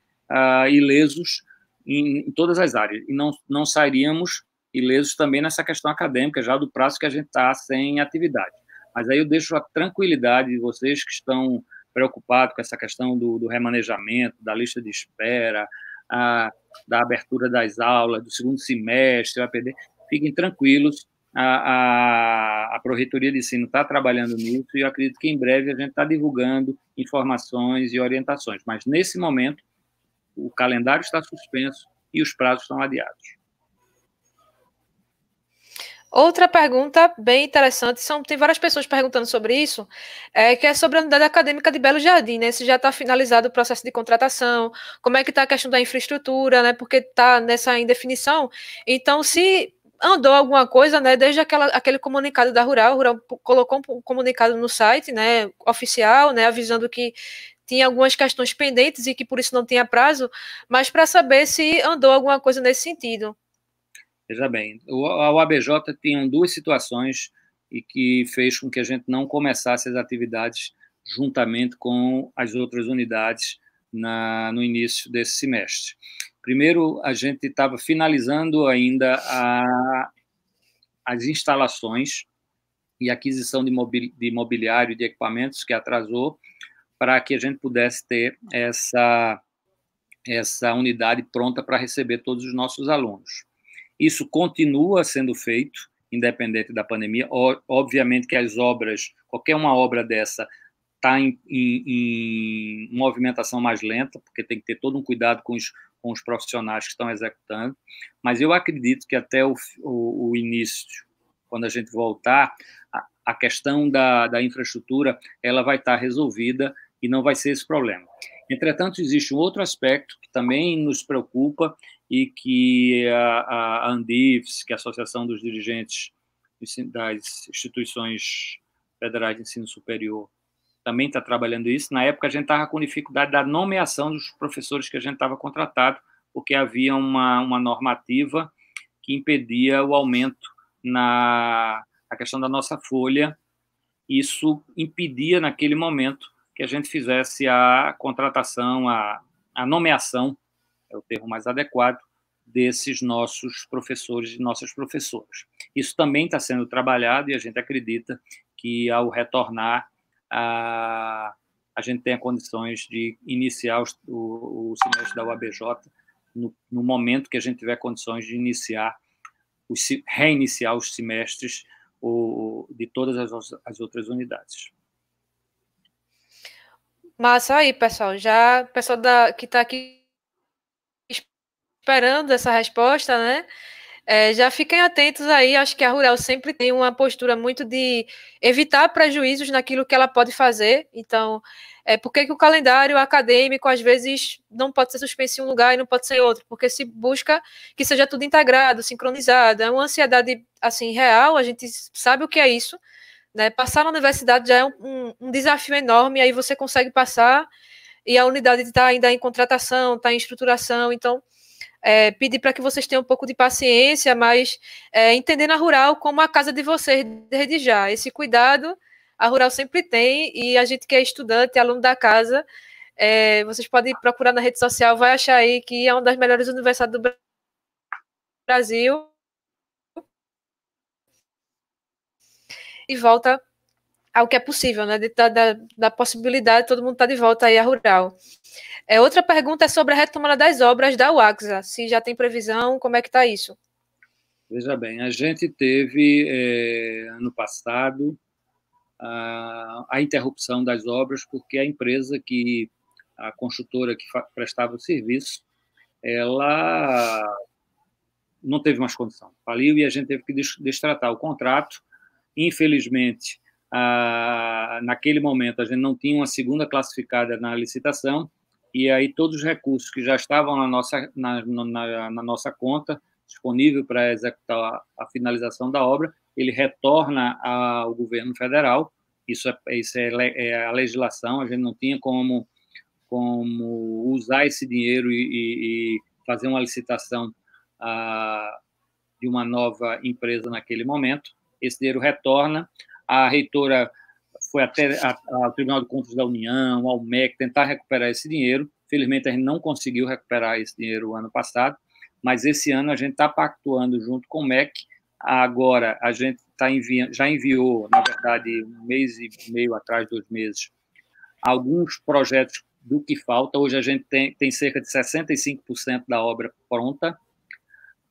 ilesos em todas as áreas, e não sairíamos ilesos também nessa questão acadêmica, já do prazo que a gente está sem atividade. Mas aí eu deixo a tranquilidade de vocês que estão preocupados com essa questão do remanejamento, da lista de espera, da abertura das aulas, do segundo semestre, fiquem tranquilos, a Pró-Reitoria de Ensino está trabalhando nisso e eu acredito que em breve a gente está divulgando informações e orientações, mas nesse momento o calendário está suspenso e os prazos estão adiados. Outra pergunta bem interessante, tem várias pessoas perguntando sobre isso, que é sobre a unidade acadêmica de Belo Jardim, né? Se já está finalizado o processo de contratação, como é que está a questão da infraestrutura, né? Porque está nessa indefinição. Então, se andou alguma coisa, né? Desde aquele comunicado da Rural, a Rural colocou um comunicado no site, né? Oficial, né? Avisando que tinha algumas questões pendentes e que por isso não tinha prazo, mas para saber se andou alguma coisa nesse sentido. Veja bem, a UABJ tem duas situações e que fez com que a gente não começasse as atividades juntamente com as outras unidades no início desse semestre. Primeiro, a gente estava finalizando ainda as instalações e aquisição de mobiliário e de equipamentos, que atrasou, para que a gente pudesse ter essa unidade pronta para receber todos os nossos alunos. Isso continua sendo feito, independente da pandemia. Obviamente que as obras, qualquer uma obra dessa, está em movimentação mais lenta, porque tem que ter todo um cuidado com os profissionais que estão executando, mas eu acredito que até o início, quando a gente voltar, a questão da infraestrutura ela vai estar resolvida e não vai ser esse problema. Entretanto, existe um outro aspecto que também nos preocupa e que a ANDIFES, que é a Associação dos Dirigentes das Instituições Federais de Ensino Superior, também está trabalhando isso. Na época, a gente estava com dificuldade da nomeação dos professores que a gente estava contratado, porque havia uma normativa que impedia o aumento na questão da nossa folha. Isso impedia, naquele momento, que a gente fizesse a contratação, a nomeação, é o termo mais adequado, desses nossos professores e nossas professoras. Isso também está sendo trabalhado e a gente acredita que, ao retornar, a gente tenha condições de iniciar o semestre da UABJ no momento que a gente tiver condições de reiniciar os semestres de todas as outras unidades. Massa aí, pessoal. Já o pessoal que está aqui esperando essa resposta, né? Já fiquem atentos aí, acho que a Rural sempre tem uma postura muito de evitar prejuízos naquilo que ela pode fazer. Então, por que o calendário acadêmico, às vezes, não pode ser suspenso em um lugar e não pode ser em outro? Porque se busca que seja tudo integrado, sincronizado. É uma ansiedade, assim, real, a gente sabe o que é isso, né? Passar na universidade já é um desafio enorme, aí você consegue passar e a unidade está ainda em contratação, está em estruturação, então pedir para que vocês tenham um pouco de paciência, mas entendendo a Rural como a casa de vocês desde já. Esse cuidado a Rural sempre tem, e a gente que é estudante, aluno da casa, vocês podem procurar na rede social, vai achar aí que é uma das melhores universidades do Brasil. E volta ao que é possível, né? Da possibilidade, todo mundo está de volta aí à Rural. Outra pergunta é sobre a retomada das obras da UAXA. Se já tem previsão, como é que está isso? Veja bem, a gente teve, ano passado, a interrupção das obras, porque a construtora que prestava o serviço, ela não teve mais condição, faliu, e a gente teve que destratar o contrato. Infelizmente, naquele momento, a gente não tinha uma segunda classificada na licitação, e aí todos os recursos que já estavam na nossa conta, disponível para executar a finalização da obra, ele retorna ao governo federal. Isso é a legislação, a gente não tinha como usar esse dinheiro e fazer uma licitação de uma nova empresa naquele momento. Esse dinheiro retorna, a reitora foi até ao Tribunal de Contas da União, ao MEC, tentar recuperar esse dinheiro. Felizmente, a gente não conseguiu recuperar esse dinheiro o ano passado, mas esse ano a gente está pactuando junto com o MEC. Agora, a gente já enviou, na verdade, 1 mês e meio atrás, 2 meses, alguns projetos do que falta. Hoje a gente tem cerca de 65% da obra pronta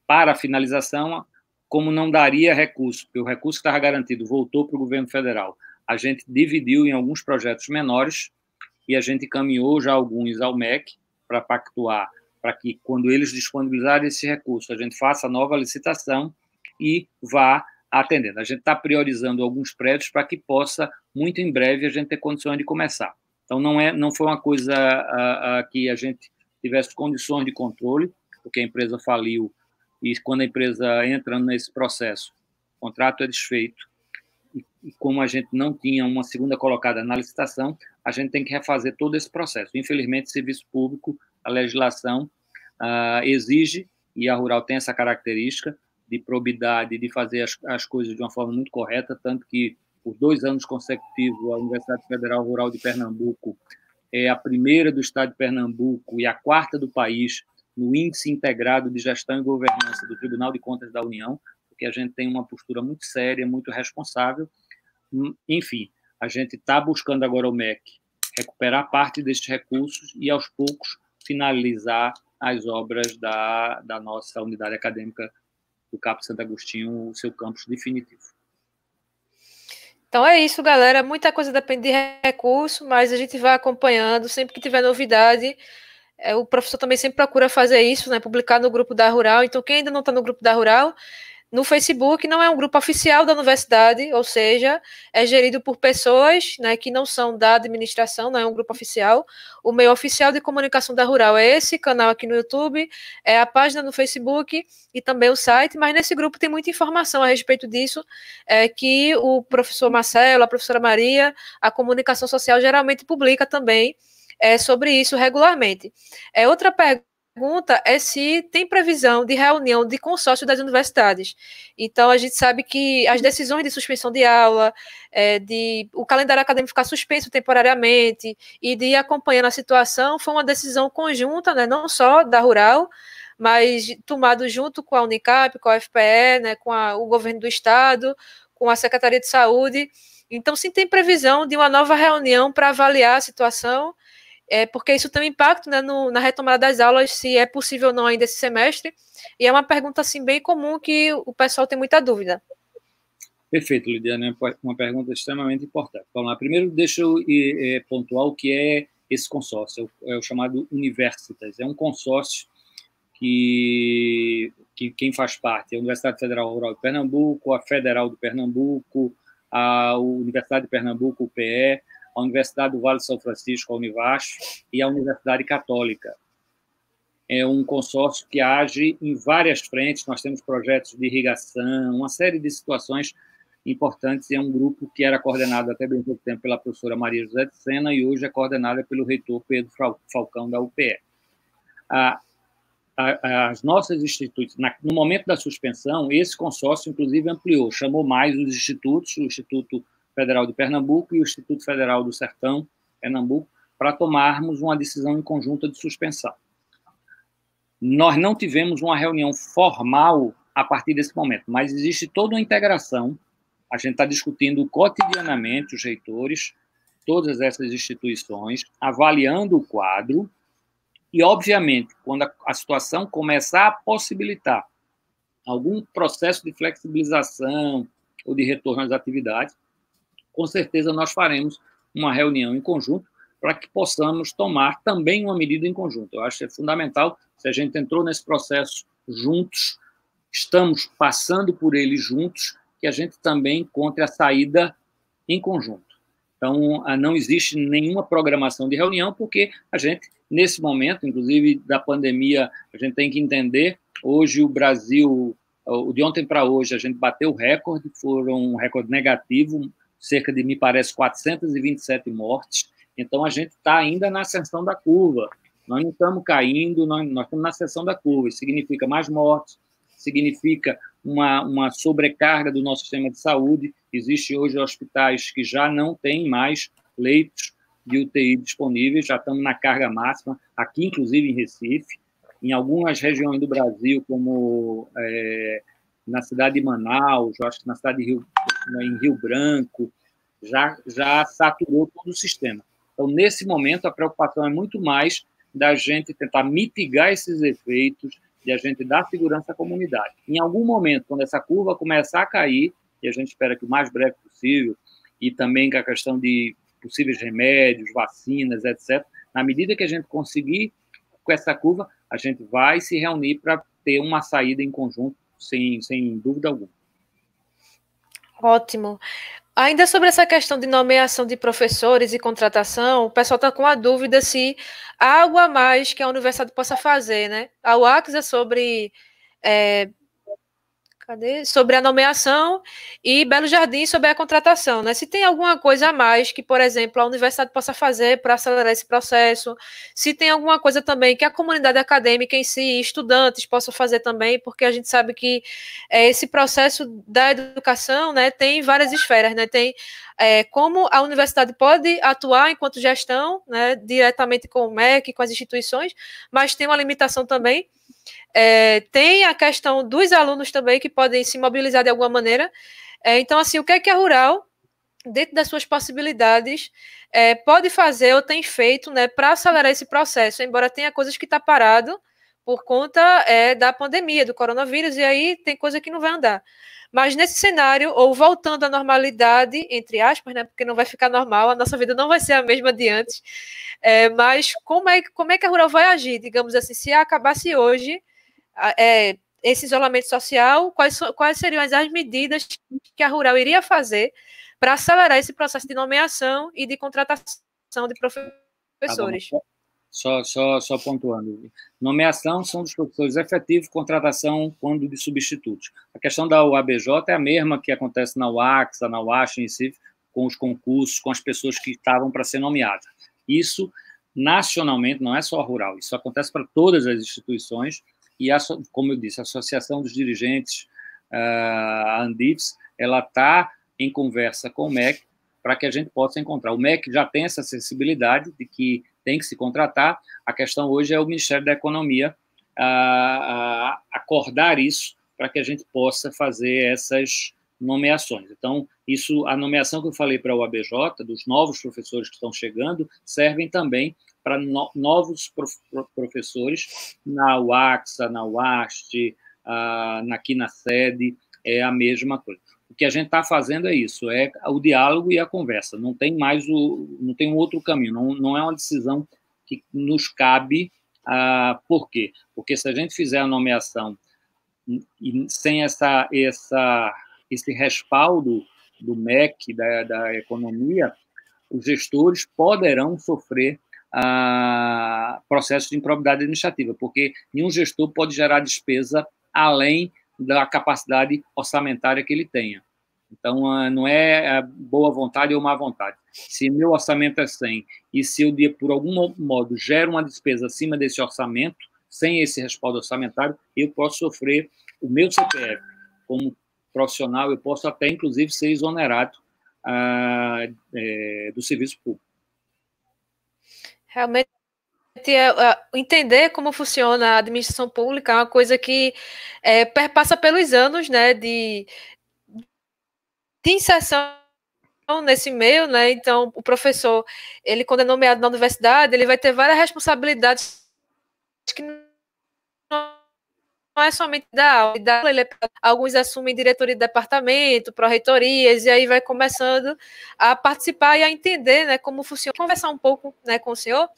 para a finalização. Como não daria recurso, porque o recurso que estava garantido voltou para o governo federal, a gente dividiu em alguns projetos menores e a gente encaminhou já alguns ao MEC para pactuar, para que, quando eles disponibilizarem esse recurso, a gente faça a nova licitação e vá atendendo. A gente está priorizando alguns prédios para que possa, muito em breve, a gente ter condições de começar. Então, não foi uma coisa que a gente tivesse condições de controle, porque a empresa faliu, e quando a empresa entra nesse processo, o contrato é desfeito, e como a gente não tinha uma segunda colocada na licitação, a gente tem que refazer todo esse processo. Infelizmente, serviço público, a legislação exige, e a Rural tem essa característica, de probidade, de fazer as coisas de uma forma muito correta, tanto que, por 2 anos consecutivos, a Universidade Federal Rural de Pernambuco é a primeira do estado de Pernambuco e a 4ª do país no Índice Integrado de Gestão e Governança do Tribunal de Contas da União, porque a gente tem uma postura muito séria, muito responsável. Enfim, a gente está buscando agora o MEC recuperar parte desses recursos e, aos poucos, finalizar as obras da nossa unidade acadêmica do CAP Santo Agostinho, o seu campus definitivo. Então é isso, galera. Muita coisa depende de recurso, mas a gente vai acompanhando. Sempre que tiver novidade, o professor também sempre procura fazer isso, né? Publicar no grupo da Rural. Então, quem ainda não está no grupo da Rural, no Facebook, não é um grupo oficial da universidade, ou seja, é gerido por pessoas, né, que não são da administração, não é um grupo oficial. O meio oficial de comunicação da Rural é esse canal aqui no YouTube, é a página no Facebook e também o site, mas nesse grupo tem muita informação a respeito disso, que o professor Marcelo, a professora Maria, a comunicação social geralmente publica também sobre isso regularmente. Outra pergunta é se tem previsão de reunião de consórcio das universidades. Então, a gente sabe que as decisões de suspensão de aula, o calendário acadêmico ficar suspenso temporariamente e de ir acompanhando a situação foi uma decisão conjunta, né, não só da Rural, mas tomado junto com a Unicap, com a UFPE, né, com o governo do estado, com a Secretaria de Saúde. Então, sim, tem previsão de uma nova reunião para avaliar a situação, porque isso tem um impacto, né, na retomada das aulas, se é possível ou não ainda esse semestre, e é uma pergunta assim, bem comum que o pessoal tem muita dúvida. Perfeito, Lidiane, uma pergunta extremamente importante. Vamos lá, primeiro deixa eu pontuar o que é esse consórcio, é o chamado Universitas, é um consórcio que quem faz parte é a Universidade Federal Rural de Pernambuco, a Federal de Pernambuco, a Universidade de Pernambuco, UPE, a Universidade do Vale de São Francisco, a Univasf, e a Universidade Católica. É um consórcio que age em várias frentes, nós temos projetos de irrigação, uma série de situações importantes, e é um grupo que era coordenado até bem pouco tempo pela professora Maria José de Sena e hoje é coordenada pelo reitor Pedro Falcão, da UPE. As nossas institutos, no momento da suspensão, esse consórcio, inclusive, ampliou, chamou mais os institutos, o Instituto Federal de Pernambuco e o Instituto Federal do Sertão, Pernambuco, para tomarmos uma decisão em conjunta de suspensão. Nós não tivemos uma reunião formal a partir desse momento, mas existe toda uma integração, a gente está discutindo cotidianamente os reitores, todas essas instituições, avaliando o quadro, e, obviamente, quando a situação começar a possibilitar algum processo de flexibilização ou de retorno às atividades, com certeza nós faremos uma reunião em conjunto para que possamos tomar também uma medida em conjunto. Eu acho que é fundamental, se a gente entrou nesse processo juntos, estamos passando por ele juntos, que a gente também encontre a saída em conjunto. Então, não existe nenhuma programação de reunião, porque a gente, nesse momento, inclusive da pandemia, a gente tem que entender, hoje o Brasil, de ontem para hoje, a gente bateu o recorde, foram um recorde negativo, cerca de, me parece, 427 mortes. Então, a gente está ainda na ascensão da curva. Nós não estamos caindo, nós estamos na ascensão da curva. Isso significa mais mortes, significa uma sobrecarga do nosso sistema de saúde. Existem hoje hospitais que já não têm mais leitos de UTI disponíveis, já estamos na carga máxima, aqui, inclusive, em Recife. Em algumas regiões do Brasil, como na cidade de Manaus, eu acho que na cidade em Rio Branco, já saturou todo o sistema. Então, nesse momento, a preocupação é muito mais da gente tentar mitigar esses efeitos, de a gente dar segurança à comunidade. Em algum momento, quando essa curva começar a cair, e a gente espera que o mais breve possível, e também com a questão de possíveis remédios, vacinas, etc., na medida que a gente conseguir com essa curva, a gente vai se reunir para ter uma saída em conjunto, sem dúvida alguma. Ótimo. Ainda sobre essa questão de nomeação de professores e contratação, o pessoal está com a dúvida se há algo a mais que a universidade possa fazer, né? A UACS é sobre Cadê? Sobre a nomeação e Belo Jardim sobre a contratação, né? Se tem alguma coisa a mais que, por exemplo, a universidade possa fazer para acelerar esse processo, se tem alguma coisa também que a comunidade acadêmica em si, estudantes, possam fazer também, porque a gente sabe que esse processo da educação, né, tem várias esferas, né? Tem como a universidade pode atuar enquanto gestão, né, diretamente com o MEC, com as instituições, mas tem uma limitação também. Tem a questão dos alunos também que podem se mobilizar de alguma maneira. Então, assim, o que é a Rural, dentro das suas possibilidades, pode fazer ou tem feito, né, para acelerar esse processo, embora tenha coisas que está parado por conta da pandemia, do coronavírus, e aí tem coisa que não vai andar. Mas nesse cenário, ou voltando à normalidade, entre aspas, né, porque não vai ficar normal, a nossa vida não vai ser a mesma de antes, mas como é que a Rural vai agir, digamos assim, se acabasse hoje esse isolamento social, quais seriam as medidas que a Rural iria fazer para acelerar esse processo de nomeação e de contratação de professores? Tá, só pontuando. Nomeação são dos professores efetivos, contratação quando de substitutos. A questão da UABJ é a mesma que acontece na UAXA, na UASH, em si, com os concursos, com as pessoas que estavam para ser nomeadas. Isso, nacionalmente, não é só rural, isso acontece para todas as instituições, e, como eu disse, a Associação dos Dirigentes, a Andifes, ela está em conversa com o MEC para que a gente possa encontrar. O MEC já tem essa sensibilidade de que tem que se contratar. A questão hoje é o Ministério da Economia acordar isso para que a gente possa fazer essas nomeações. Então, a nomeação que eu falei para o ABJ, dos novos professores que estão chegando, servem também para novos professores na UAXA, na UAST, aqui na sede, é a mesma coisa. O que a gente está fazendo é isso, é o diálogo e a conversa. Não tem mais não tem um outro caminho. Não é uma decisão que nos cabe. Por quê? Porque se a gente fizer a nomeação e sem esse respaldo do MEC, da economia, os gestores poderão sofrer processos de improbidade administrativa, porque nenhum gestor pode gerar despesa além da capacidade orçamentária que ele tenha. Então, não é boa vontade ou má vontade. Se meu orçamento é 100 e se eu, por algum modo, gero uma despesa acima desse orçamento, sem esse respaldo orçamentário, eu posso sofrer o meu CPF. Como profissional, eu posso até, inclusive, ser exonerado do serviço público. Realmente, entender como funciona a administração pública é uma coisa que perpassa pelos anos, né, de inserção nesse meio, né? Então, o professor, ele quando é nomeado na universidade, ele vai ter várias responsabilidades que não é somente da aula, alguns assumem diretoria de departamento, pró-reitorias, e aí vai começando a participar e a entender, né, como funciona. Conversar um pouco, né, com o senhor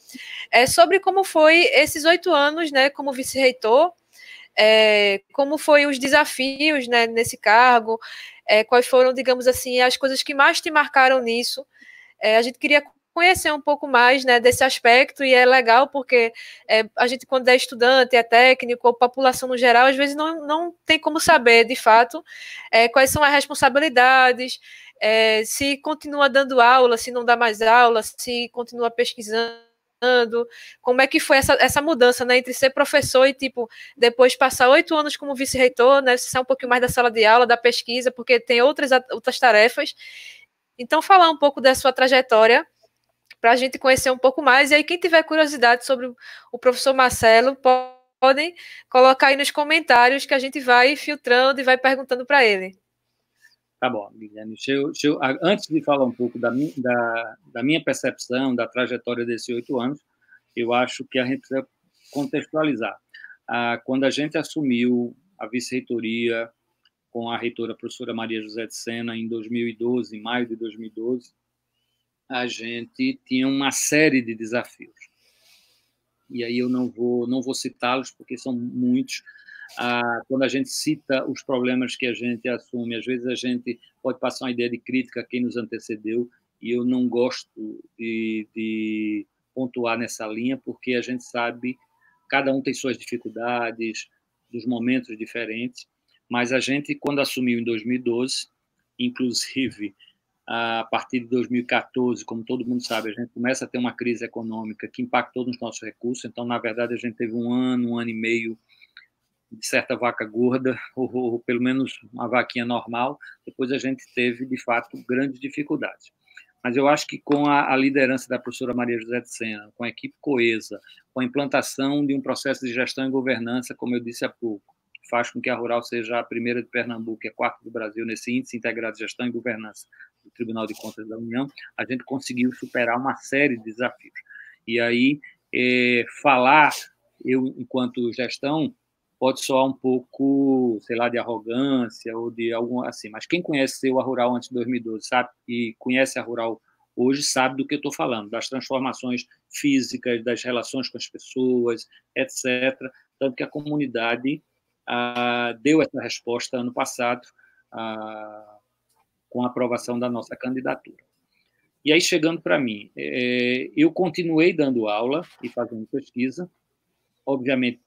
sobre como foi esses 8 anos, né, como vice-reitor, como foi os desafios, né, nesse cargo, quais foram, digamos assim, as coisas que mais te marcaram nisso. A gente queria conhecer um pouco mais, né, desse aspecto, e é legal porque a gente, quando é estudante, é técnico, ou população no geral, às vezes não tem como saber, de fato, quais são as responsabilidades, se continua dando aula, se não dá mais aula, se continua pesquisando, como é que foi essa mudança, né, entre ser professor e, tipo, depois passar 8 anos como vice-reitor, né, sair um pouquinho mais da sala de aula, da pesquisa, porque tem outras tarefas. Então, falar um pouco da sua trajetória, para a gente conhecer um pouco mais. E aí, quem tiver curiosidade sobre o professor Marcelo, podem colocar aí nos comentários que a gente vai filtrando e vai perguntando para ele. Tá bom, Guilherme. Antes de falar um pouco da minha percepção, da trajetória desses 8 anos, eu acho que a gente precisa contextualizar. Quando a gente assumiu a vice-reitoria com a reitora a professora Maria José de Sena, em 2012, em maio de 2012, a gente tinha uma série de desafios. E aí eu não vou citá-los, porque são muitos. Quando a gente cita os problemas que a gente assume, às vezes a gente pode passar uma ideia de crítica a quem nos antecedeu, e eu não gosto de pontuar nessa linha, porque a gente sabe, cada um tem suas dificuldades, dos momentos diferentes, mas a gente, quando assumiu em 2012, inclusive a partir de 2014, como todo mundo sabe, a gente começa a ter uma crise econômica que impactou nos nossos recursos, então, na verdade, a gente teve um ano e meio de certa vaca gorda, ou pelo menos uma vaquinha normal. Depois a gente teve, de fato, grandes dificuldades. Mas eu acho que com a liderança da professora Maria José de Sena, com a equipe coesa, com a implantação de um processo de gestão e governança, como eu disse há pouco, que faz com que a Rural seja a primeira de Pernambuco e a quarta do Brasil nesse índice integrado de gestão e governança do Tribunal de Contas da União, a gente conseguiu superar uma série de desafios. E aí, falar, eu, enquanto gestão, pode soar um pouco, sei lá, de arrogância ou de algum assim, mas quem conheceu a Rural antes de 2012, sabe, e conhece a Rural hoje, sabe do que eu estou falando, das transformações físicas, das relações com as pessoas, etc. Tanto que a comunidade deu essa resposta ano passado com a aprovação da nossa candidatura. E aí, chegando para mim, eu continuei dando aula e fazendo pesquisa, obviamente,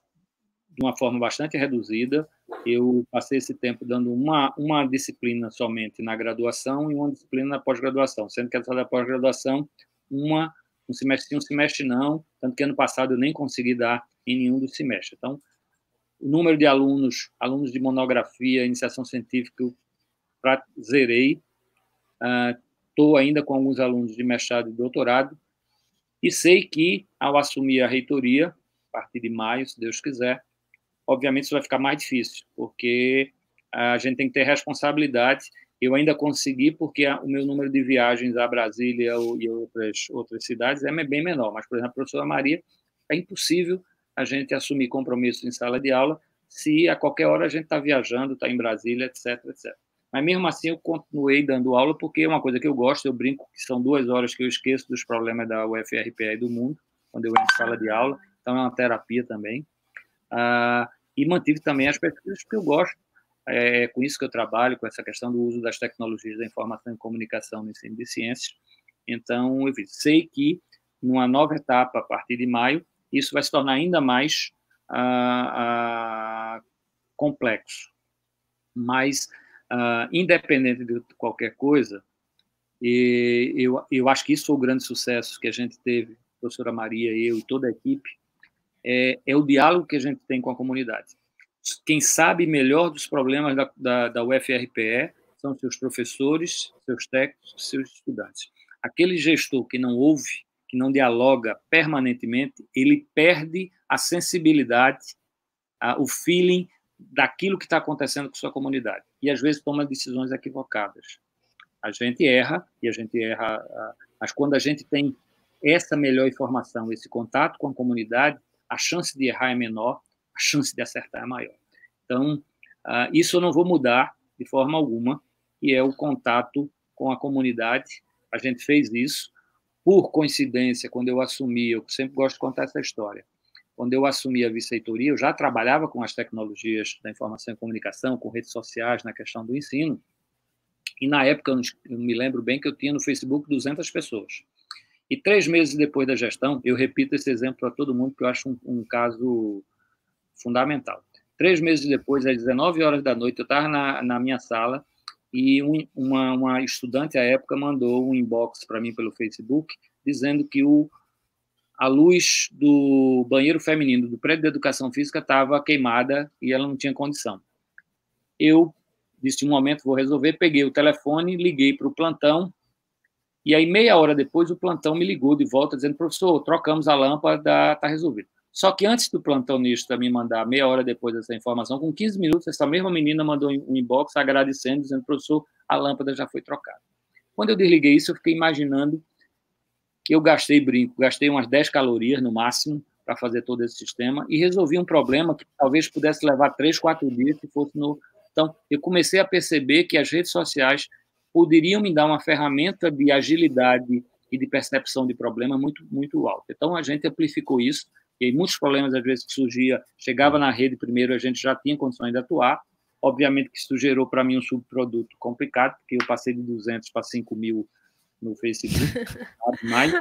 de uma forma bastante reduzida. Eu passei esse tempo dando uma disciplina somente na graduação e uma disciplina na pós-graduação, sendo que essa da pós-graduação, um semestre sim, um semestre não, tanto que ano passado eu nem consegui dar em nenhum dos semestres. Então, o número de alunos de monografia, iniciação científica, eu zerei. Estou ainda com alguns alunos de mestrado e doutorado, e sei que, ao assumir a reitoria, a partir de maio, se Deus quiser, obviamente isso vai ficar mais difícil, porque a gente tem que ter responsabilidade. Eu ainda consegui, porque o meu número de viagens a Brasília e outras cidades é bem menor, mas, por exemplo, a professora Maria, é impossível a gente assumir compromissos em sala de aula se a qualquer hora a gente está viajando, está em Brasília, etc, etc. Mas, mesmo assim, eu continuei dando aula, porque é uma coisa que eu gosto, eu brinco que são 2 horas que eu esqueço dos problemas da UFRPE e do mundo, quando eu entro em sala de aula, então é uma terapia também. E mantive também as pesquisas que eu gosto, com isso que eu trabalho, com essa questão do uso das tecnologias da informação e comunicação no ensino de ciências. Então, eu sei que, numa nova etapa, a partir de maio, isso vai se tornar ainda mais complexo. Mas, independente de qualquer coisa, eu acho que isso foi o grande sucesso que a gente teve, a professora Maria, eu e toda a equipe, é o diálogo que a gente tem com a comunidade. Quem sabe melhor dos problemas da UFRPE são seus professores, seus técnicos, seus estudantes. Aquele gestor que não ouve, que não dialoga permanentemente, ele perde a sensibilidade, o feeling daquilo que está acontecendo com sua comunidade. E, às vezes, toma decisões equivocadas. A gente erra, mas quando a gente tem essa melhor informação, esse contato com a comunidade, a chance de errar é menor, a chance de acertar é maior. Então, isso eu não vou mudar de forma alguma, e é o contato com a comunidade. A gente fez isso. Por coincidência, quando eu assumi, eu sempre gosto de contar essa história, quando eu assumi a vice-reitoria, eu já trabalhava com as tecnologias da informação e comunicação, com redes sociais, na questão do ensino, e na época eu me lembro bem que eu tinha no Facebook 200 pessoas. E 3 meses depois da gestão, eu repito esse exemplo para todo mundo, que eu acho um caso fundamental. 3 meses depois, às 19 horas da noite, eu estava na minha sala e uma estudante, à época, mandou um inbox para mim pelo Facebook, dizendo que a luz do banheiro feminino do prédio de educação física estava queimada e ela não tinha condição. Eu disse, um momento, vou resolver, peguei o telefone, liguei para o plantão, e aí, meia hora depois, o plantão me ligou de volta, dizendo, professor, trocamos a lâmpada, está resolvido. Só que antes do plantonista me mandar, meia hora depois dessa informação, com 15 minutos, essa mesma menina mandou um inbox agradecendo, dizendo, professor, a lâmpada já foi trocada. Quando eu desliguei isso, eu fiquei imaginando que eu gastei umas 10 calorias no máximo para fazer todo esse sistema e resolvi um problema que talvez pudesse levar 3, 4 dias se fosse no... Então, eu comecei a perceber que as redes sociais poderiam me dar uma ferramenta de agilidade e de percepção de problema muito, muito alta. Então, a gente amplificou isso, e aí muitos problemas, às vezes, que surgia, chegava na rede primeiro, a gente já tinha condições de atuar. Obviamente que isso gerou para mim um subproduto complicado, porque eu passei de 200 para 5.000 no Facebook, mais,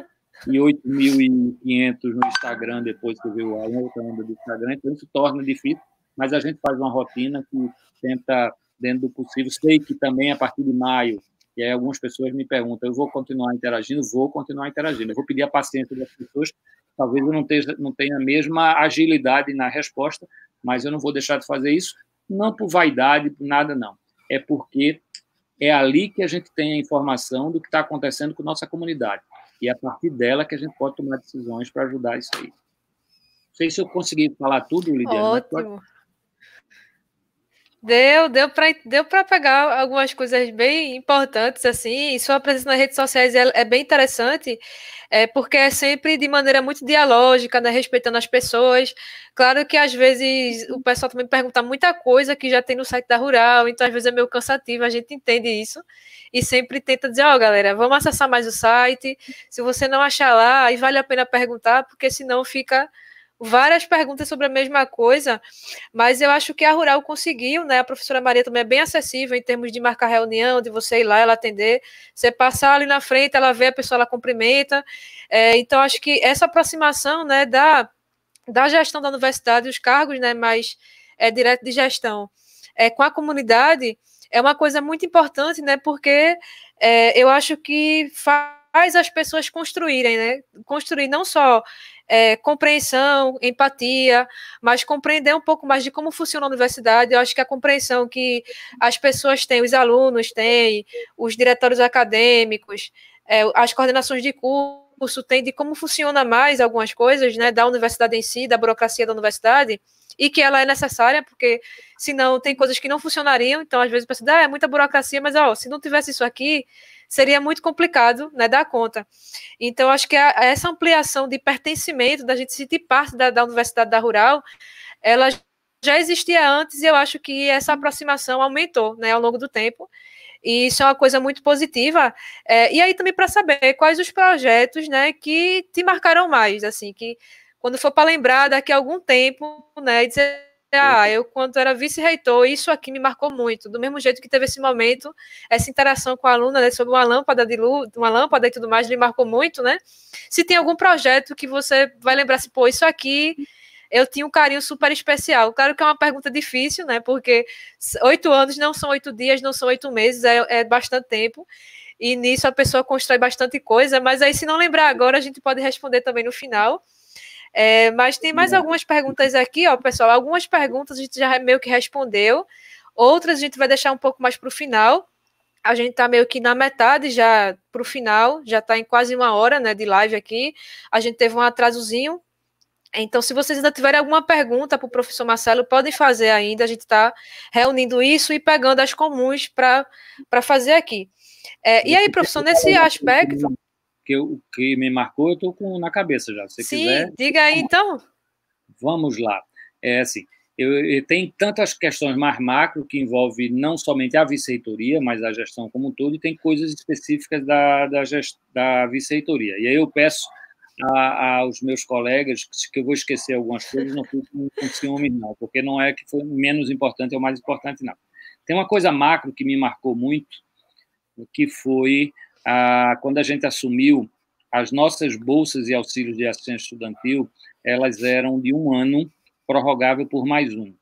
e 8.500 no Instagram, depois que veio a outra onda do Instagram, então isso torna difícil, mas a gente faz uma rotina que tenta, dentro do possível, sei que também a partir de maio, e aí algumas pessoas me perguntam, eu vou continuar interagindo? Vou continuar interagindo. Eu vou pedir a paciência das pessoas, talvez eu não tenha a mesma agilidade na resposta, mas eu não vou deixar de fazer isso, não por vaidade, por nada, não. É porque é ali que a gente tem a informação do que está acontecendo com a nossa comunidade. E é a partir dela que a gente pode tomar decisões para ajudar isso aí. Não sei se eu consegui falar tudo, Lidiane. Ótimo. Deu para pegar algumas coisas bem importantes, assim, e sua presença nas redes sociais é bem interessante, porque é sempre de maneira muito dialógica, né, respeitando as pessoas. Claro que às vezes o pessoal também pergunta muita coisa que já tem no site da Rural, então às vezes é meio cansativo, a gente entende isso, e sempre tenta dizer, galera, vamos acessar mais o site, se você não achar lá, aí vale a pena perguntar, porque senão fica várias perguntas sobre a mesma coisa, mas eu acho que a Rural conseguiu, né? A professora Maria também é bem acessível em termos de marcar reunião, de você ir lá, ela atender, você passar ali na frente, ela vê a pessoa, ela cumprimenta. Então, acho que essa aproximação, né, da gestão da universidade, os cargos, né, mais direto de gestão, com a comunidade, é uma coisa muito importante, né? Porque eu acho que faz as pessoas construírem, né? Construir não só compreensão, empatia, mas compreender um pouco mais de como funciona a universidade. Eu acho que a compreensão que as pessoas têm, os alunos têm, os diretórios acadêmicos, as coordenações de curso têm de como funciona mais algumas coisas, né, da universidade em si, da burocracia da universidade, e que ela é necessária, porque senão tem coisas que não funcionariam, então às vezes pensa, é muita burocracia, mas se não tivesse isso aqui, seria muito complicado, né, dar conta. Então, acho que essa ampliação de pertencimento, da gente se sentir parte da Universidade da Rural, ela já existia antes e eu acho que essa aproximação aumentou, né, ao longo do tempo. E isso é uma coisa muito positiva. E aí também para saber quais os projetos, né, que te marcaram mais, assim, que quando for para lembrar daqui a algum tempo, né, e dizer, eu quando era vice-reitor, isso aqui me marcou muito, do mesmo jeito que teve esse momento, essa interação com a aluna, né, sobre uma lâmpada de luz, uma lâmpada e tudo mais, lhe marcou muito, né? Se tem algum projeto que você vai lembrar assim, pô, isso aqui eu tinha um carinho super especial. Claro que é uma pergunta difícil, né? Porque 8 anos não são 8 dias, não são 8 meses, é bastante tempo. E nisso a pessoa constrói bastante coisa, mas aí se não lembrar agora, a gente pode responder também no final. Mas tem mais algumas perguntas aqui, pessoal. Algumas perguntas a gente já meio que respondeu, outras a gente vai deixar um pouco mais para o final. A gente está meio que na metade já para o final, já está em quase 1 hora, né, de live aqui. A gente teve um atrasozinho. Então, se vocês ainda tiverem alguma pergunta para o professor Marcelo, podem fazer ainda. A gente está reunindo isso e pegando as comuns para fazer aqui. E aí, professor, nesse aspecto... O que me marcou, eu estou na cabeça já. Se você quiser... diga aí, então. Vamos lá. Assim, tem tantas questões mais macro que envolvem não somente a vice-reitoria, mas a gestão como um todo, e tem coisas específicas da vice-reitoria. E aí eu peço aos meus colegas que eu vou esquecer algumas coisas, não fico com ciúme, não, porque não é que foi menos importante, é o mais importante, não. Tem uma coisa macro que me marcou muito, que foi quando a gente assumiu as nossas bolsas e auxílios de assistência estudantil, elas eram de 1 ano, prorrogável por mais 1.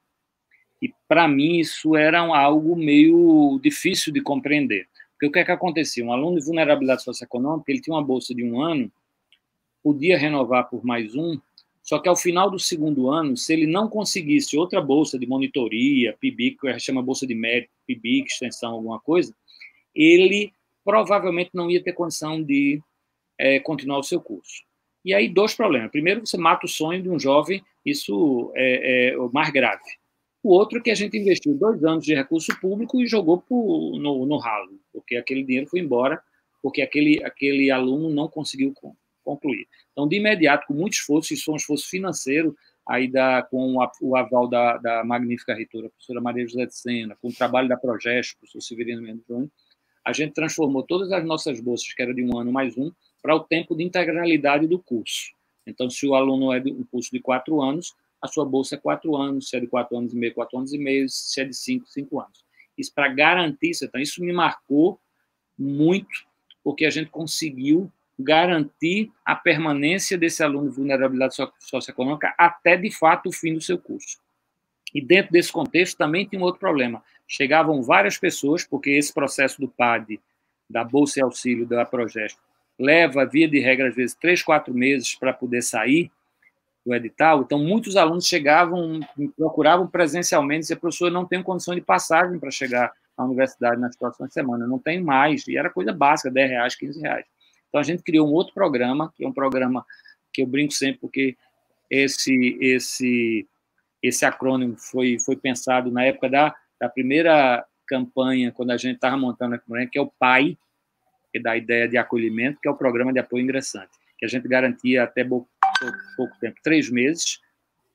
E, para mim, isso era algo meio difícil de compreender. Porque o que é que acontecia? Um aluno de vulnerabilidade socioeconômica, ele tinha uma bolsa de 1 ano, podia renovar por mais 1, só que ao final do 2º ano, se ele não conseguisse outra bolsa de monitoria, PIBIC, que chama bolsa de mérito, PIBIC, extensão, alguma coisa, ele provavelmente não ia ter condição de continuar o seu curso. E aí, 2 problemas. Primeiro, você mata o sonho de um jovem, isso é o mais grave. O outro é que a gente investiu 2 anos de recurso público e jogou no ralo, porque aquele dinheiro foi embora, porque aquele aluno não conseguiu concluir. Então, de imediato, com muito esforço, isso foi um esforço financeiro, aí com o aval da magnífica reitora, a professora Maria José de Sena, com o trabalho da Progest, o professor Severino Mendes Júnior, a gente transformou todas as nossas bolsas, que era de 1 ano mais 1, para o tempo de integralidade do curso. Então, se o aluno é de um curso de 4 anos, a sua bolsa é 4 anos, se é de 4 anos e meio, 4 anos e meio, se é de 5, 5 anos. Isso para garantir, então, isso me marcou muito, porque a gente conseguiu garantir a permanência desse aluno de vulnerabilidade socioeconômica até, de fato, o fim do seu curso. E dentro desse contexto também tinha um outro problema. Chegavam várias pessoas, porque esse processo do PAD, da Bolsa e Auxílio, da Progest, leva, via de regra, às vezes, 3, 4 meses para poder sair do edital. Então, muitos alunos chegavam, me procuravam presencialmente, e diziam, professor, eu não tenho condição de passagem para chegar à universidade nas próximas semanas, não tenho mais. E era coisa básica, R$10, R$15. Então, a gente criou um outro programa, que é um programa que eu brinco sempre, porque esse acrônimo foi pensado na época da primeira campanha, quando a gente estava montando a campanha, que é o PAI, que dá a ideia de acolhimento, que é o Programa de Apoio Ingressante, que a gente garantia até pouco tempo, 3 meses,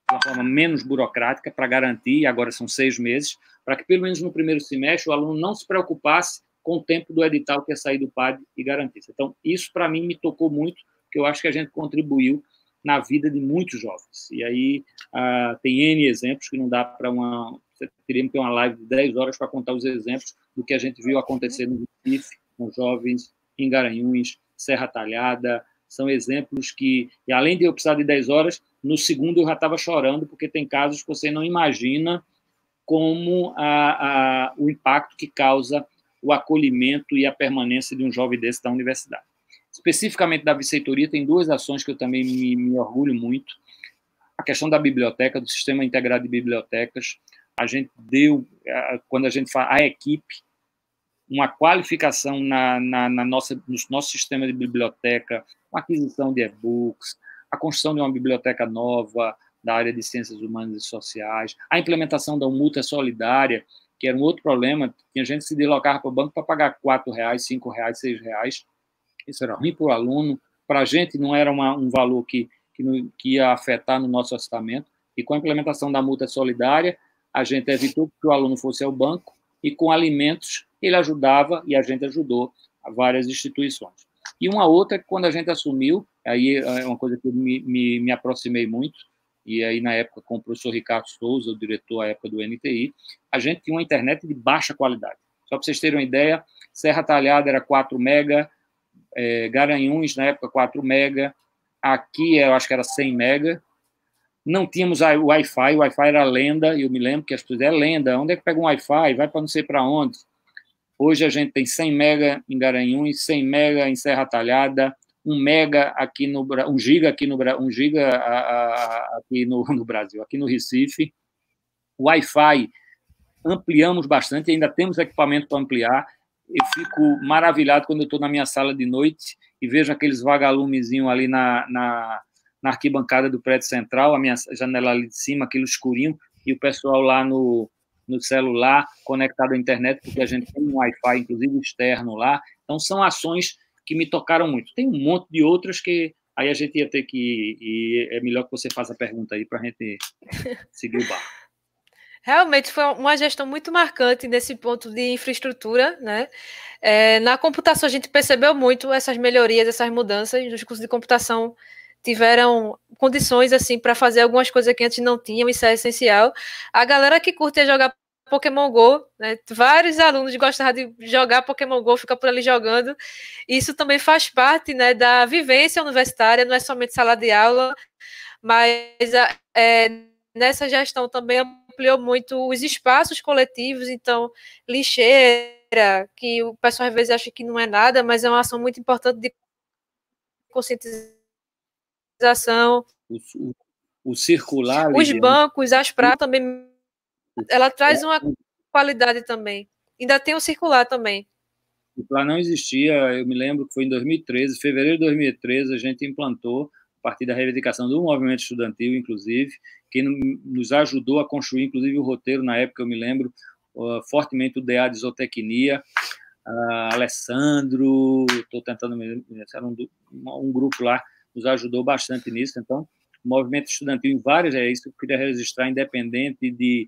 de uma forma menos burocrática, para garantir, agora são 6 meses, para que pelo menos no primeiro semestre o aluno não se preocupasse com o tempo do edital que ia sair do PAD e garantisse. Então, isso para mim me tocou muito, porque eu acho que a gente contribuiu na vida de muitos jovens. E aí tem N exemplos que não dá para você teria que ter uma live de 10 horas para contar os exemplos do que a gente viu acontecer no Recife, com jovens em Garanhuns, Serra Talhada. São exemplos que, e além de eu precisar de 10 horas, no segundo eu já estava chorando, porque tem casos que você não imagina como o impacto que causa o acolhimento e a permanência de um jovem desse da universidade. Especificamente da viceitoria, tem 2 ações que eu também me orgulho muito. A questão da biblioteca, do Sistema Integrado de Bibliotecas. A gente deu, quando a gente fala a equipe, uma qualificação no nosso sistema de biblioteca, a aquisição de e-books, a construção de uma biblioteca nova da área de ciências humanas e sociais, a implementação da multa solidária, que era um outro problema, tinha gente que se deslocava para o banco para pagar R$4, R$5, R$6. Isso era ruim para o aluno, para a gente não era um valor que ia afetar no nosso orçamento, e com a implementação da multa solidária, a gente evitou que o aluno fosse ao banco, e com alimentos ele ajudava, e a gente ajudou a várias instituições. E uma outra, quando a gente assumiu, aí é uma coisa que eu me aproximei muito, e aí na época com o professor Ricardo Souza, o diretor à época do NTI, a gente tinha uma internet de baixa qualidade. Só para vocês terem uma ideia, Serra Talhada era 4 mega, Garanhuns, na época, 4 mega, aqui eu acho que era 100 mega, não tínhamos Wi-Fi, o Wi-Fi era lenda, e eu me lembro que as pessoas diziam, lenda, onde é que pega um Wi-Fi? Vai para não sei para onde. Hoje a gente tem 100 mega em Garanhuns, 100 mega em Serra Talhada, 1 mega aqui no 1 giga aqui no 1 giga aqui no Brasil, aqui no Recife. O Wi-Fi ampliamos bastante, ainda temos equipamento para ampliar. Eu fico maravilhado quando eu estou na minha sala de noite e vejo aqueles vagalumezinhos ali na arquibancada do prédio central, a minha janela ali de cima, aquele escurinho, e o pessoal lá no celular, conectado à internet, porque a gente tem um Wi-Fi, inclusive externo lá. Então, são ações que me tocaram muito. Tem um monte de outras que aí a gente ia ter que... E é melhor que você faça a pergunta aí para a gente seguir o barco. Realmente foi uma gestão muito marcante nesse ponto de infraestrutura, né? Na computação a gente percebeu muito essas melhorias, essas mudanças. Os cursos de computação tiveram condições assim para fazer algumas coisas que antes não tinham, isso é essencial. A galera que curte jogar Pokémon Go, né? Vários alunos gostavam de jogar Pokémon Go, ficar por ali jogando. Isso também faz parte, né, da vivência universitária, não é somente sala de aula, mas nessa gestão também ampliou muito os espaços coletivos, então lixeira, que o pessoal às vezes acha que não é nada, mas é uma ação muito importante de conscientização. O circular... Os bancos, as praças também, ela traz uma qualidade também. Ainda tem o circular também. O circular não existia, eu me lembro que foi em 2013, fevereiro de 2013, a gente implantou, a partir da reivindicação do movimento estudantil, inclusive, que nos ajudou a construir, inclusive, o roteiro, na época, eu me lembro, fortemente o DA de Zootecnia, Alessandro, estou tentando me lembrar, um grupo lá, nos ajudou bastante nisso. Então, o movimento estudantil em várias, é isso que eu queria registrar, independente de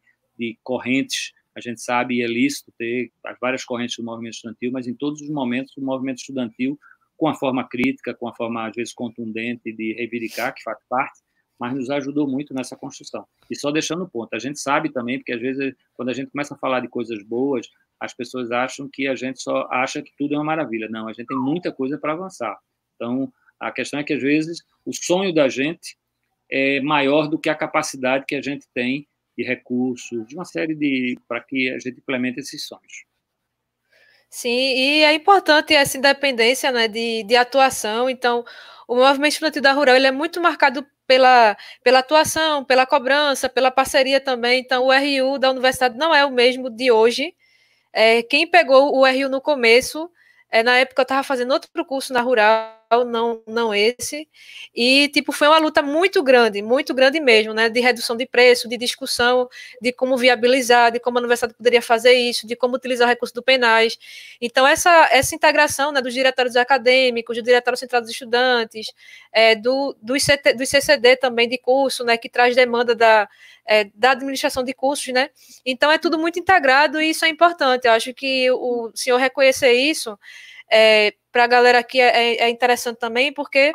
correntes, a gente sabe, e é lícito ter as várias correntes do movimento estudantil, mas em todos os momentos o movimento estudantil, com a forma crítica, com a forma, às vezes, contundente de reivindicar, que faz parte, mas nos ajudou muito nessa construção. E só deixando o ponto, a gente sabe também, porque às vezes, quando a gente começa a falar de coisas boas, as pessoas acham que a gente só acha que tudo é uma maravilha. Não, a gente tem muita coisa para avançar. Então, a questão é que, às vezes, o sonho da gente é maior do que a capacidade que a gente tem de recursos, de uma série de... para que a gente implemente esses sonhos. Sim, e é importante essa independência, né, de atuação. Então, o movimento estudantil da Rural ele é muito marcado pela atuação, pela cobrança, pela parceria também. Então, o RU da universidade não é o mesmo de hoje. Quem pegou o RU no começo, na época eu estava fazendo outro curso na Rural, não esse, e tipo, foi uma luta muito grande mesmo, né, de redução de preço, de discussão, de como viabilizar, de como a universidade poderia fazer isso, de como utilizar o recurso do PENAS. Então, essa integração, né, dos diretórios acadêmicos, do diretório central dos estudantes, do CCD também de curso, né, que traz demanda da administração de cursos, né? Então, é tudo muito integrado e isso é importante. Eu acho que o senhor reconhecer isso, para a galera aqui é interessante também, porque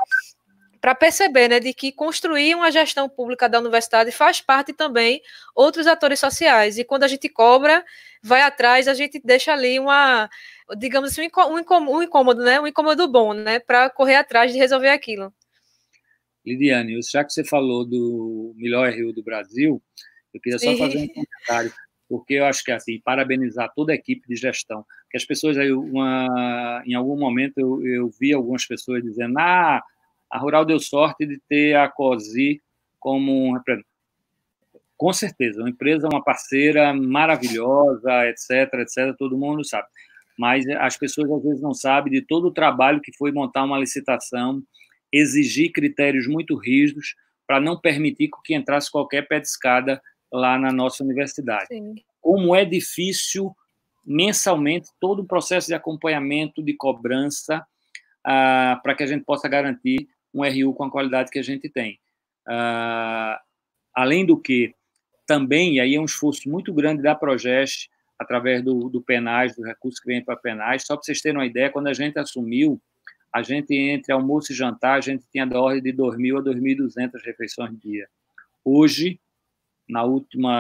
para perceber, né, de que construir uma gestão pública da universidade faz parte também outros atores sociais. E quando a gente cobra, vai atrás, a gente deixa ali digamos assim, um incômodo, né? Um incômodo bom, né? Para correr atrás de resolver aquilo. Lidiane, já que você falou do melhor RU do Brasil, eu queria só fazer um comentário, porque eu acho que, assim, parabenizar toda a equipe de gestão, que as pessoas, aí, em algum momento, eu vi algumas pessoas dizendo, a Rural deu sorte de ter a COSI como um representante. Com certeza, uma empresa, uma parceira maravilhosa, etc, todo mundo sabe. Mas as pessoas, às vezes, não sabem de todo o trabalho que foi montar uma licitação, exigir critérios muito rígidos para não permitir que entrasse qualquer pé de escada lá na nossa universidade. Sim. Como é difícil, mensalmente, todo o processo de acompanhamento, de cobrança, para que a gente possa garantir um RU com a qualidade que a gente tem. Além do que, também, e aí é um esforço muito grande da Progest, através do PENAS, do recurso que vem para a PENAS. Só para vocês terem uma ideia, quando a gente assumiu, a gente, entre almoço e jantar, a gente tinha da ordem de 2.000 a 2.200 refeições dia. Hoje,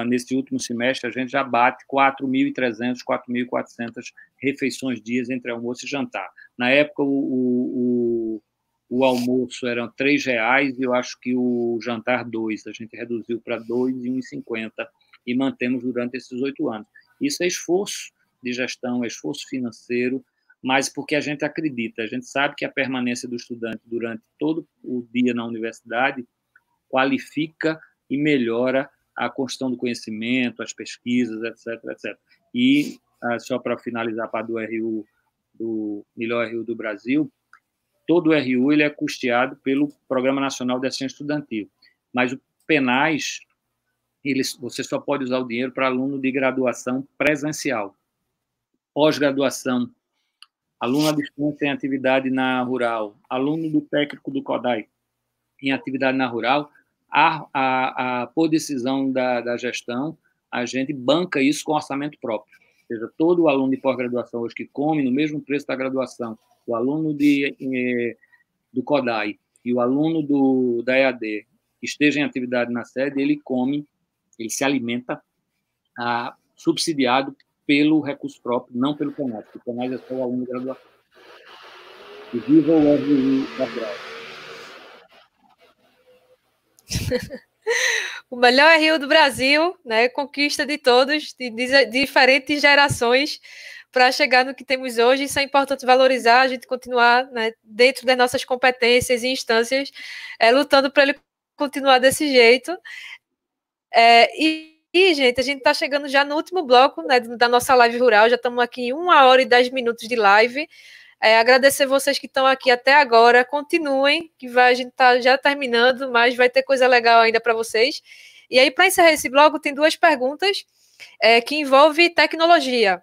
nesse último semestre, a gente já bate 4.300, 4.400 refeições dias entre almoço e jantar. Na época, o almoço era R$3 e eu acho que o jantar 2. A gente reduziu para 2 e 1,50 e mantemos durante esses 8 anos. Isso é esforço de gestão, é esforço financeiro, mas porque a gente acredita, a gente sabe que a permanência do estudante durante todo o dia na universidade qualifica e melhora a construção do conhecimento, as pesquisas, etc. E, só para finalizar para do melhor RU do Brasil, todo o RU ele é custeado pelo Programa Nacional de Assistência Estudantil, mas o PENAS, você só pode usar o dinheiro para aluno de graduação presencial. Pós-graduação, aluno à distância em atividade na Rural, aluno do técnico do CODAI em atividade na Rural, por decisão da gestão, a gente banca isso com orçamento próprio. Ou seja, todo o aluno de pós-graduação hoje que come no mesmo preço da graduação, o aluno do CODAI e o aluno da EAD que esteja em atividade na sede, ele se alimenta subsidiado pelo recurso próprio, não pelo PENAS, porque o PENAS é só o aluno de graduação. E viva o RU da Rural. O melhor RU do Brasil, né? Conquista de todos, de diferentes gerações, para chegar no que temos hoje. Isso é importante valorizar, a gente continuar, né, dentro das nossas competências e instâncias, lutando para ele continuar desse jeito. E, gente, a gente está chegando já no último bloco, né, da nossa live rural, já estamos aqui em 1 hora e 10 minutos de live. Agradecer vocês que estão aqui até agora, continuem, que a gente está já terminando, mas vai ter coisa legal ainda para vocês. E aí, para encerrar esse bloco, tem 2 perguntas que envolvem tecnologia.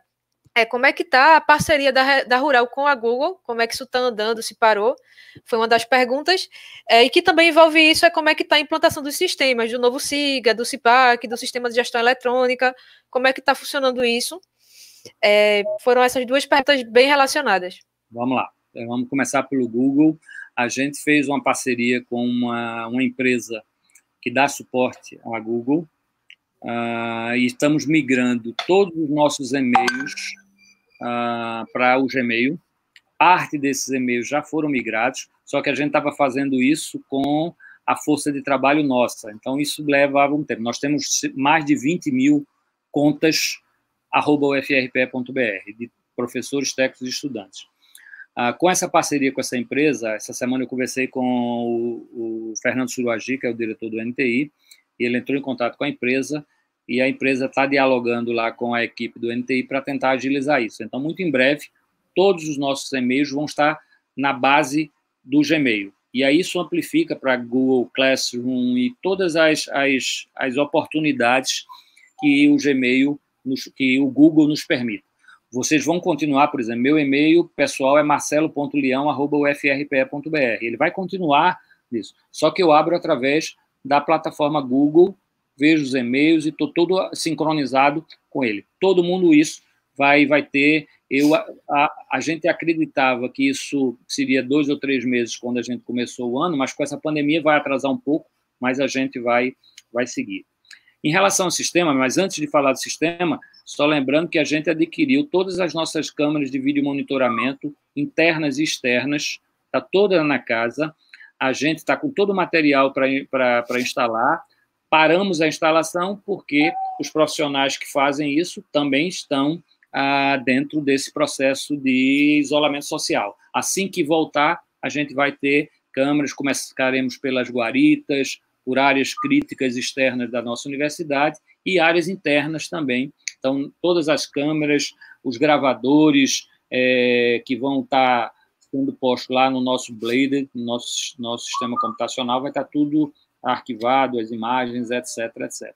Como é que está a parceria da Rural com a Google? Como é que isso está andando, se parou? Foi uma das perguntas. E que também envolve isso, como é que está a implantação dos sistemas, do novo SIGA, do CIPAC, do Sistema de Gestão Eletrônica, como é que está funcionando isso? Foram essas 2 perguntas bem relacionadas. Vamos lá, vamos começar pelo Google. A gente fez uma parceria com uma empresa que dá suporte à Google, e estamos migrando todos os nossos e-mails para o Gmail. Parte desses e-mails já foram migrados, só que a gente estava fazendo isso com a força de trabalho nossa. Então, isso levava um tempo. Nós temos mais de 20 mil contas @ufrpe.br, de professores, técnicos e estudantes. Com essa parceria com essa empresa, essa semana eu conversei com o Fernando Suruagi, que é o diretor do NTI, e ele entrou em contato com a empresa, e a empresa está dialogando lá com a equipe do NTI para tentar agilizar isso. Então, muito em breve, todos os nossos e-mails vão estar na base do Gmail. E aí isso amplifica para Google Classroom e todas as oportunidades que o Gmail, que o Google nos permite. Vocês vão continuar, por exemplo, meu e-mail pessoal é marcelo.leão@ufrpe.br. Ele vai continuar nisso. Só que eu abro através da plataforma Google, vejo os e-mails e estou todo sincronizado com ele. Todo mundo isso vai ter... A gente acreditava que isso seria 2 ou 3 meses quando a gente começou o ano, mas com essa pandemia vai atrasar um pouco, mas a gente vai seguir. Em relação ao sistema, mas antes de falar do sistema, só lembrando que a gente adquiriu todas as nossas câmeras de vídeo monitoramento, internas e externas, está toda na casa, a gente está com todo o material para instalar, paramos a instalação porque os profissionais que fazem isso também estão dentro desse processo de isolamento social. Assim que voltar, a gente vai ter câmeras, começaremos pelas guaritas, por áreas críticas externas da nossa universidade e áreas internas também. Então, todas as câmeras, os gravadores que vão estar sendo postos lá no nosso Blader, no nosso sistema computacional, vai estar tudo arquivado, as imagens, etc, etc.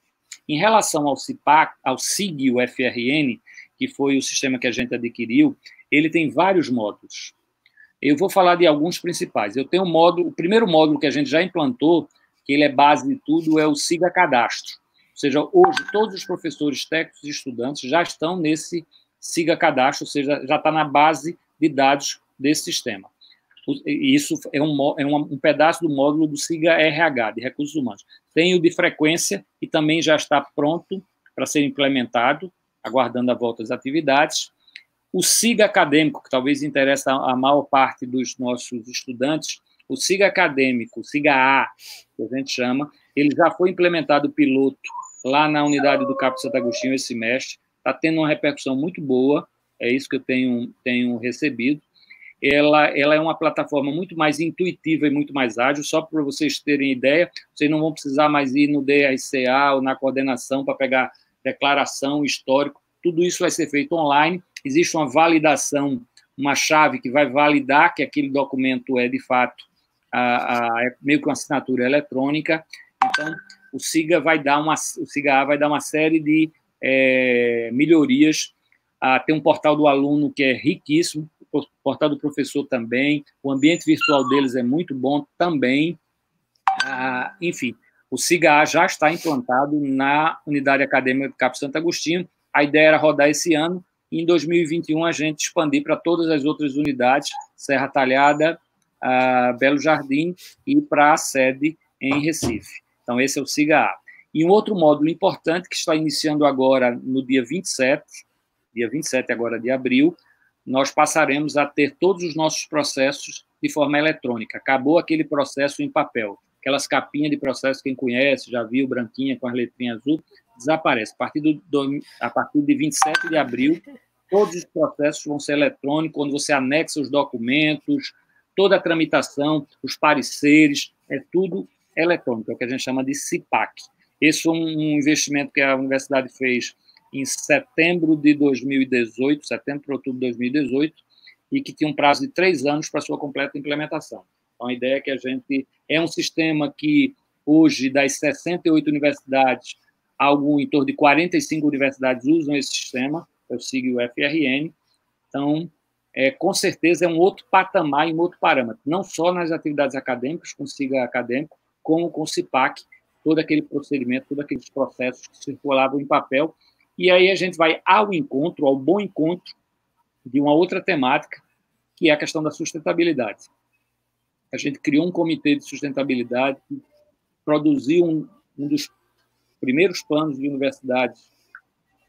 Em relação ao CIPAC, ao SIG-UFRN, que foi o sistema que a gente adquiriu, ele tem vários módulos. Eu vou falar de alguns principais. Eu tenho o primeiro módulo que a gente já implantou, que ele é base de tudo, é o SIGA Cadastro. Ou seja, hoje todos os professores, técnicos e estudantes já estão nesse SIGA Cadastro, ou seja, já está na base de dados desse sistema. E isso é um pedaço do módulo do SIGA RH, de Recursos Humanos. Tem o de frequência, e também já está pronto para ser implementado, aguardando a volta das atividades. O SIGA Acadêmico, que talvez interesse a maior parte dos nossos estudantes, o SIGA Acadêmico, o SIGA-A, que a gente chama, ele já foi implementado piloto lá na unidade do CAP Santo Agostinho esse semestre, está tendo uma repercussão muito boa, é isso que eu tenho recebido. Ela é uma plataforma muito mais intuitiva e muito mais ágil, só para vocês terem ideia, vocês não vão precisar mais ir no DRCA ou na coordenação para pegar declaração, histórico, tudo isso vai ser feito online, existe uma validação, uma chave que vai validar que aquele documento é, de fato, é meio que uma assinatura eletrônica. Então, o SIGA-A vai dar uma série de melhorias. Tem um portal do aluno que é riquíssimo, o portal do professor também, o ambiente virtual deles é muito bom também. Enfim, o SIGA-A já está implantado na unidade acadêmica do CAP Santo Agostinho. A ideia era rodar esse ano, e em 2021 a gente expandir para todas as outras unidades, Serra Talhada, Belo Jardim e para a sede em Recife. Então, esse é o SIGA-A. E um outro módulo importante que está iniciando agora no dia 27 agora de abril, nós passaremos a ter todos os nossos processos de forma eletrônica. Acabou aquele processo em papel. Aquelas capinhas de processo, quem conhece, já viu, branquinha com as letrinhas azul, desaparece. A partir de 27 de abril, todos os processos vão ser eletrônicos, quando você anexa os documentos, toda a tramitação, os pareceres, é tudo eletrônico, é o que a gente chama de CIPAC. Esse é um investimento que a universidade fez em setembro de 2018, setembro para outubro de 2018, e que tinha um prazo de 3 anos para sua completa implementação. Então, a ideia é que a gente... É um sistema que, hoje, das 68 universidades, algo em torno de 45 universidades usam esse sistema, é o SIG-UFRN. Então, com certeza, é um outro patamar e um outro parâmetro, não só nas atividades acadêmicas, com o SIGA acadêmico, como com o CIPAC, todo aquele procedimento, todos aqueles processos que circulavam em papel. E aí a gente vai ao bom encontro de uma outra temática, que é a questão da sustentabilidade. A gente criou um comitê de sustentabilidade que produziu um dos primeiros planos de universidades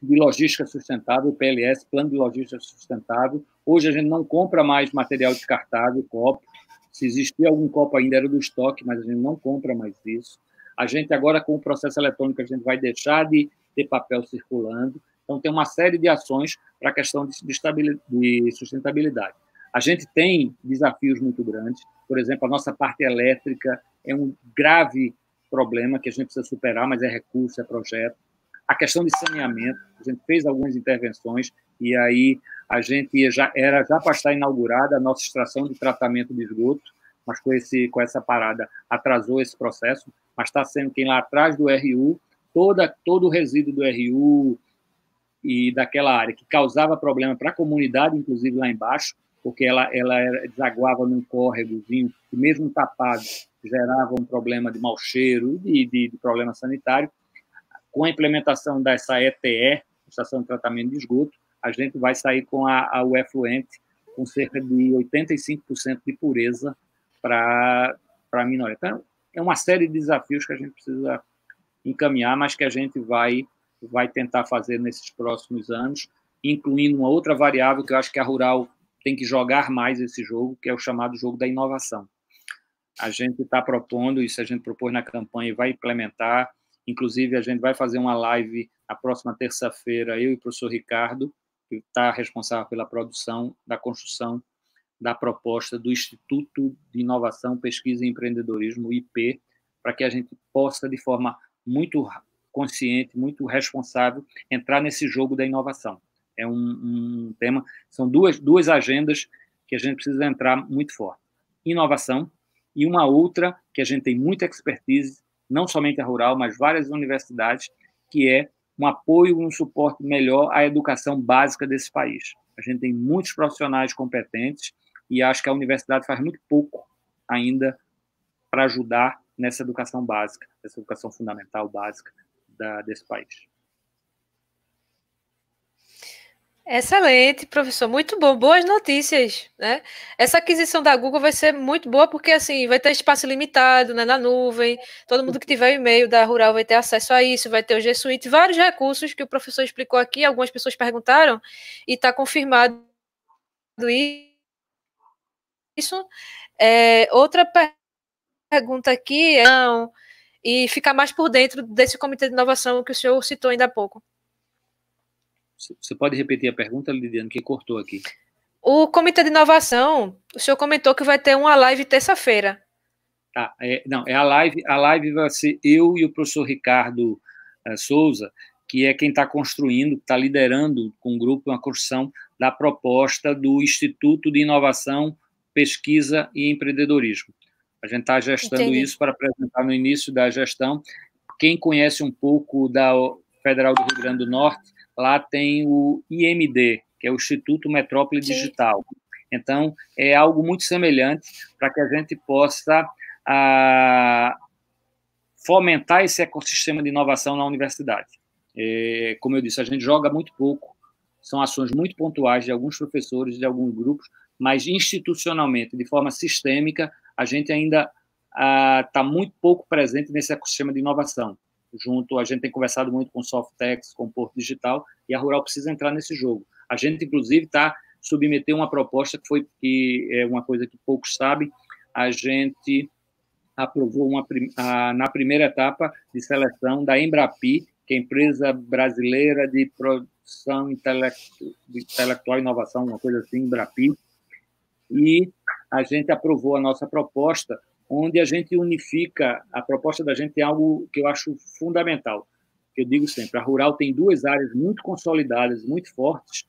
de logística sustentável, o PLS, Plano de Logística Sustentável. Hoje a gente não compra mais material descartável, copo, Se existia algum copo ainda era do estoque, mas a gente não compra mais isso. A gente agora, com o processo eletrônico, a gente vai deixar de ter papel circulando. Então, tem uma série de ações para a questão de sustentabilidade. A gente tem desafios muito grandes. Por exemplo, a nossa parte elétrica é um grave problema que a gente precisa superar, mas é recurso, é projeto. A questão de saneamento, a gente fez algumas intervenções e aí a gente já para estar inaugurada a nossa estação de tratamento de esgoto, mas com essa parada atrasou esse processo, mas está sendo quem lá atrás do RU, todo o resíduo do RU e daquela área que causava problema para a comunidade, inclusive lá embaixo, porque ela desaguava num córregozinho, que mesmo tapado gerava um problema de mau cheiro e de problema sanitário. Com a implementação dessa ETE, Estação de Tratamento de Esgoto, a gente vai sair com a efluente com cerca de 85% de pureza para a minoria. Então, é uma série de desafios que a gente precisa encaminhar, mas que a gente vai tentar fazer nesses próximos anos, incluindo uma outra variável que eu acho que a Rural tem que jogar mais esse jogo, que é o chamado jogo da inovação. A gente está propondo, isso a gente propôs na campanha e vai implementar. Inclusive, a gente vai fazer uma live na próxima terça-feira, eu e o professor Ricardo, que está responsável pela produção da construção da proposta do Instituto de Inovação, Pesquisa e Empreendedorismo, o IP, para que a gente possa, de forma muito consciente, muito responsável, entrar nesse jogo da inovação. É um tema, são duas agendas que a gente precisa entrar muito forte. Inovação e uma outra que a gente tem muita expertise, não somente a Rural, mas várias universidades, que é um apoio e um suporte melhor à educação básica desse país. A gente tem muitos profissionais competentes e acho que a universidade faz muito pouco ainda para ajudar nessa educação básica, essa educação fundamental básica desse país. Excelente, professor, muito bom, boas notícias, né? Essa aquisição da Google vai ser muito boa porque assim vai ter espaço limitado, né, na nuvem. Todo mundo que tiver e-mail da Rural vai ter acesso a isso, vai ter o G Suite, vários recursos que o professor explicou aqui. Algumas pessoas perguntaram e está confirmado isso. Outra pergunta aqui e ficar mais por dentro desse comitê de inovação que o senhor citou ainda há pouco. Você pode repetir a pergunta, Lidiane, que cortou aqui. O comitê de inovação, o senhor comentou que vai ter uma live terça-feira. Tá, a live vai ser eu e o professor Ricardo Souza, que é quem está construindo, está liderando com o grupo uma construção da proposta do Instituto de Inovação, Pesquisa e Empreendedorismo. A gente está gestando isso para apresentar no início da gestão. Quem conhece um pouco da Federal do Rio Grande do Norte, lá tem o IMD, que é o Instituto Metrópole Digital. Então, é algo muito semelhante para que a gente possa fomentar esse ecossistema de inovação na universidade. Como eu disse, a gente joga muito pouco, são ações muito pontuais de alguns professores, de alguns grupos, mas institucionalmente, de forma sistêmica, a gente ainda está muito pouco presente nesse ecossistema de inovação. A gente tem conversado muito com o Softex, com o Porto Digital, e a Rural precisa entrar nesse jogo. A gente, inclusive, está submetendo uma proposta que é uma coisa que poucos sabem. A gente aprovou na primeira etapa de seleção da Embrapi, que é a empresa brasileira de produção intelectual e inovação, uma coisa assim, Embrapi, e a gente aprovou a nossa proposta, onde a gente unifica, a proposta da gente é algo que eu acho fundamental, que eu digo sempre, a Rural tem duas áreas muito consolidadas, muito fortes,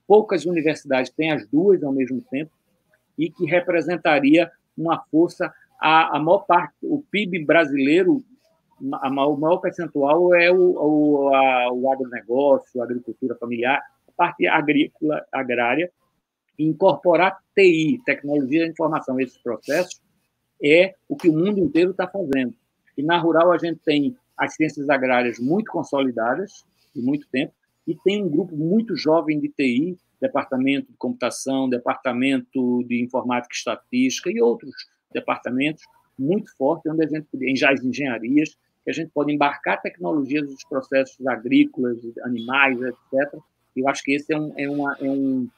poucas universidades têm as duas ao mesmo tempo, e que representaria uma força, a maior parte, o PIB brasileiro, o maior percentual é o agronegócio, a agricultura familiar, a parte agrícola, agrária, e incorporar TI, tecnologia da informação, esses processos, é o que o mundo inteiro está fazendo. E na Rural a gente tem as ciências agrárias muito consolidadas, de muito tempo, e tem um grupo muito jovem de TI, departamento de computação, departamento de informática e estatística e outros departamentos muito fortes, onde a gente as engenharias, que a gente pode embarcar tecnologias dos processos agrícolas, animais, etc. Eu acho que esse é um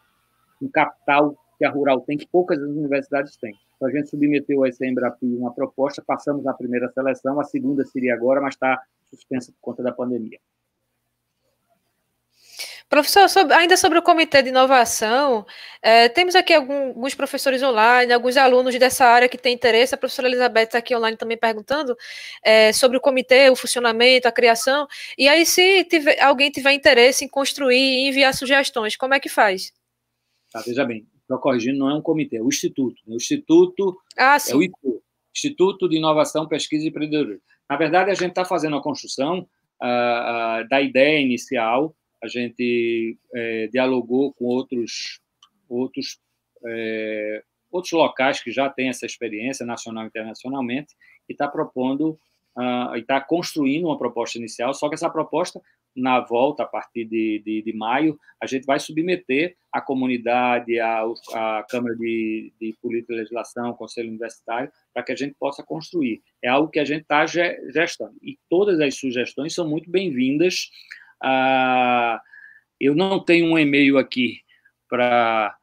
capital que a Rural tem, que poucas universidades têm. Então, a gente submeteu a essa Embrapi uma proposta, passamos na primeira seleção, a segunda seria agora, mas está suspensa por conta da pandemia. Professor, ainda sobre o Comitê de Inovação, temos aqui alguns professores online, alguns alunos dessa área que têm interesse. A professora Elizabeth está aqui online também perguntando sobre o comitê, o funcionamento, a criação. E aí, se alguém tiver interesse em construir e enviar sugestões, como é que faz? Tá, veja bem, estou corrigindo, não é um comitê, é o Instituto. O Instituto é o IP, Instituto de Inovação, Pesquisa e Empreendedorismo. Na verdade, a gente está fazendo a construção da ideia inicial. A gente dialogou com outros locais que já têm essa experiência, nacional e internacionalmente, e está propondo, e está construindo uma proposta inicial, só que essa proposta, na volta, a partir de maio, a gente vai submeter à comunidade, à Câmara de Política e Legislação, ao Conselho Universitário, para que a gente possa construir. É algo que a gente está gestando. E todas as sugestões são muito bem-vindas. Eu não tenho um e-mail aqui para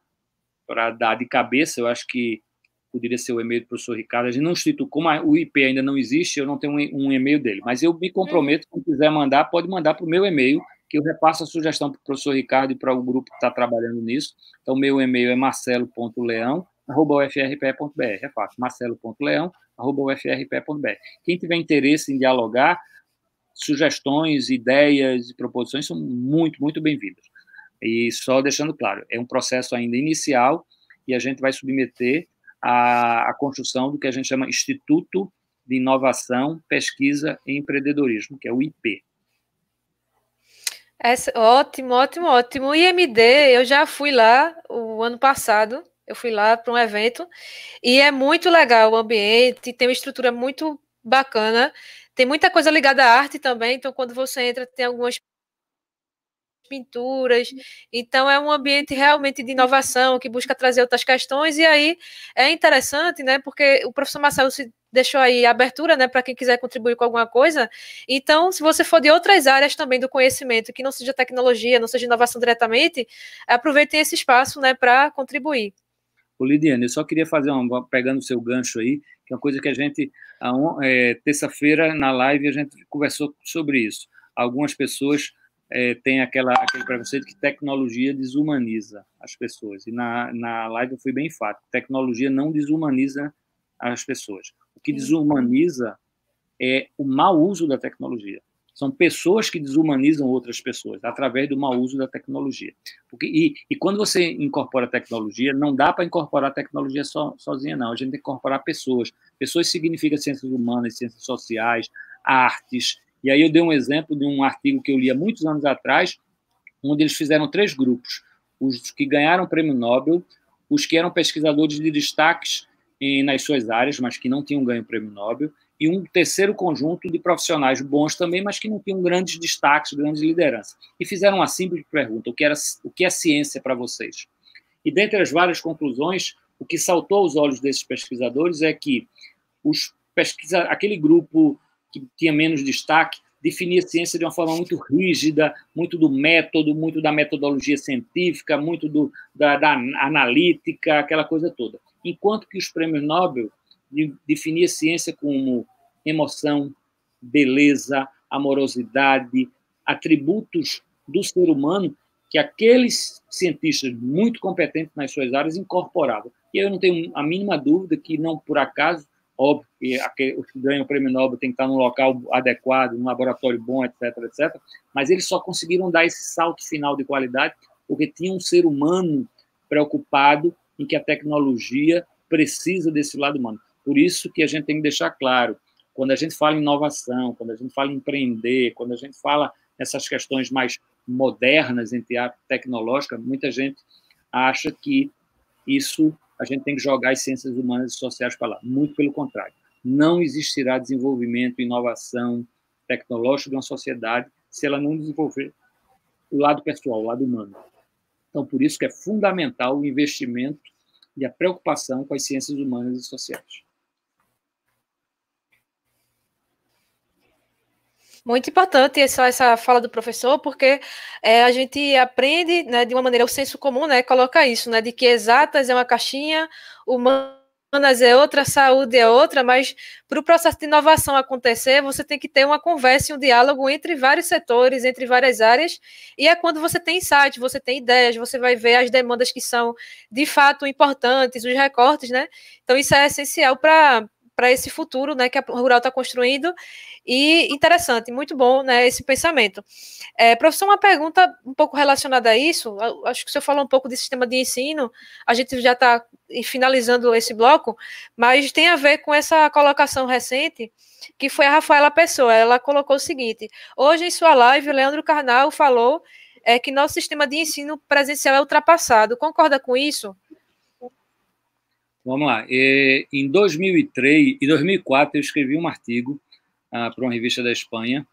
dar de cabeça, eu acho que poderia ser o e-mail do professor Ricardo. A gente não institui, como o IP ainda não existe, eu não tenho um e-mail dele, mas eu me comprometo, quem quiser mandar, pode mandar para o meu e-mail, que eu repasso a sugestão para o professor Ricardo e para o grupo que está trabalhando nisso. Então, meu e-mail é marcelo.leão@ufrpe.br. É fácil, marcelo.leão@ufrpe.br. Quem tiver interesse em dialogar, sugestões, ideias e proposições são muito, muito bem-vindas. E só deixando claro, é um processo ainda inicial e a gente vai submeter a construção do que a gente chama Instituto de Inovação, Pesquisa e Empreendedorismo, que é o IP. Ótimo, ótimo, ótimo. O IMD, eu já fui lá o ano passado, eu fui lá para um evento, e é muito legal o ambiente, tem uma estrutura muito bacana, tem muita coisa ligada à arte também, então quando você entra tem algumas pinturas, então é um ambiente realmente de inovação, que busca trazer outras questões, e aí é interessante, né, porque o professor Marcelo se deixou aí a abertura, né, para quem quiser contribuir com alguma coisa, então se você for de outras áreas também do conhecimento, que não seja tecnologia, não seja inovação diretamente, aproveitem esse espaço, né, para contribuir. Ô, Lidiane, eu só queria fazer pegando o seu gancho aí, que é uma coisa que a gente, terça-feira, na live, a gente conversou sobre isso. Algumas pessoas têm aquele preconceito que tecnologia desumaniza as pessoas. E na live eu fui bem enfático. Tecnologia não desumaniza as pessoas. O que desumaniza é o mau uso da tecnologia. São pessoas que desumanizam outras pessoas através do mau uso da tecnologia. E quando você incorpora tecnologia, não dá para incorporar tecnologia sozinha, não. A gente tem que incorporar pessoas. Pessoas significa ciências humanas, ciências sociais, artes. E aí eu dei um exemplo de um artigo que eu li há muitos anos atrás, onde eles fizeram 3 grupos. Os que ganharam o prêmio Nobel, os que eram pesquisadores de destaques nas suas áreas, mas que não tinham ganho o prêmio Nobel, e um terceiro conjunto de profissionais bons também, mas que não tinham grandes destaques, grandes lideranças. E fizeram uma simples pergunta: o que é ciência para vocês? E dentre as várias conclusões, o que saltou aos olhos desses pesquisadores é que aquele grupo que tinha menos destaque definia a ciência de uma forma muito rígida, muito do método, muito da metodologia científica, muito da analítica, aquela coisa toda. Enquanto que os prêmios Nobel definiam a ciência como emoção, beleza, amorosidade, atributos do ser humano que aqueles cientistas muito competentes nas suas áreas incorporavam. E eu não tenho a mínima dúvida que, não por acaso, óbvio que os que ganham o prêmio Nobel tem que estar num local adequado, num laboratório bom, etc., etc., mas eles só conseguiram dar esse salto final de qualidade porque tinha um ser humano preocupado em que a tecnologia precisa desse lado humano. Por isso que a gente tem que deixar claro, quando a gente fala em inovação, quando a gente fala em empreender, quando a gente fala nessas questões mais modernas, entre a tecnológica, muita gente acha que isso a gente tem que jogar as ciências humanas e sociais para lá. Muito pelo contrário. Não existirá desenvolvimento, inovação tecnológica de uma sociedade se ela não desenvolver o lado pessoal, o lado humano. Então, por isso que é fundamental o investimento e a preocupação com as ciências humanas e sociais. Muito importante essa fala do professor, porque a gente aprende, né, de uma maneira, o senso comum, né, coloca isso, né, de que exatas é uma caixinha, humanas é outra, saúde é outra, mas para o processo de inovação acontecer, você tem que ter uma conversa e um diálogo entre vários setores, entre várias áreas, e é quando você tem insight, você tem ideias, você vai ver as demandas que são de fato importantes, os recortes, né? Então isso é essencial para esse futuro, né, que a Rural está construindo, e interessante, muito bom, né, esse pensamento. Professor, uma pergunta um pouco relacionada a isso, acho que o senhor falou um pouco de sistema de ensino, a gente já está finalizando esse bloco, mas tem a ver com essa colocação recente, que foi a Rafaela Pessoa, ela colocou o seguinte: hoje em sua live, o Leandro Carnal falou que nosso sistema de ensino presencial é ultrapassado, concorda com isso? Vamos lá. Em 2003 e 2004, eu escrevi um artigo para uma revista da Espanha,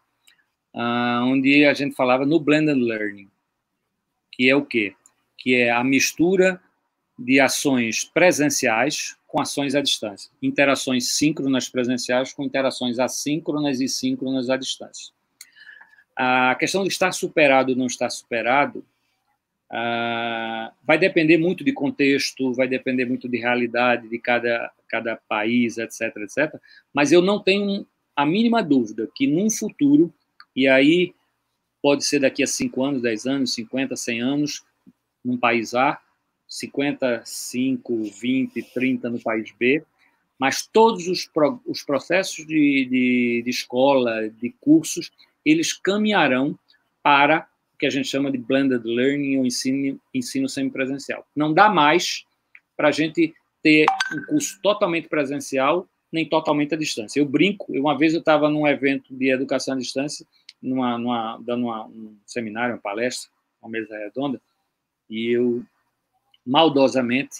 onde a gente falava no Blended Learning, que é o quê? Que é a mistura de ações presenciais com ações à distância. Interações síncronas presenciais com interações assíncronas e síncronas à distância. A questão de estar superado ou não estar superado vai depender muito de contexto, vai depender muito de realidade de cada país, etc., etc. Mas eu não tenho a mínima dúvida que num futuro, e aí pode ser daqui a 5 anos, 10 anos, 50, 100 anos, num país A, 55, 20, 30 no país B, mas todos os processos de escola, de cursos, eles caminharão para o que a gente chama de blended learning, ou ensino semipresencial. Não dá mais para a gente ter um curso totalmente presencial, nem totalmente à distância. Eu brinco, uma vez eu estava num evento de educação à distância, dando um seminário, uma palestra, uma mesa redonda, e eu maldosamente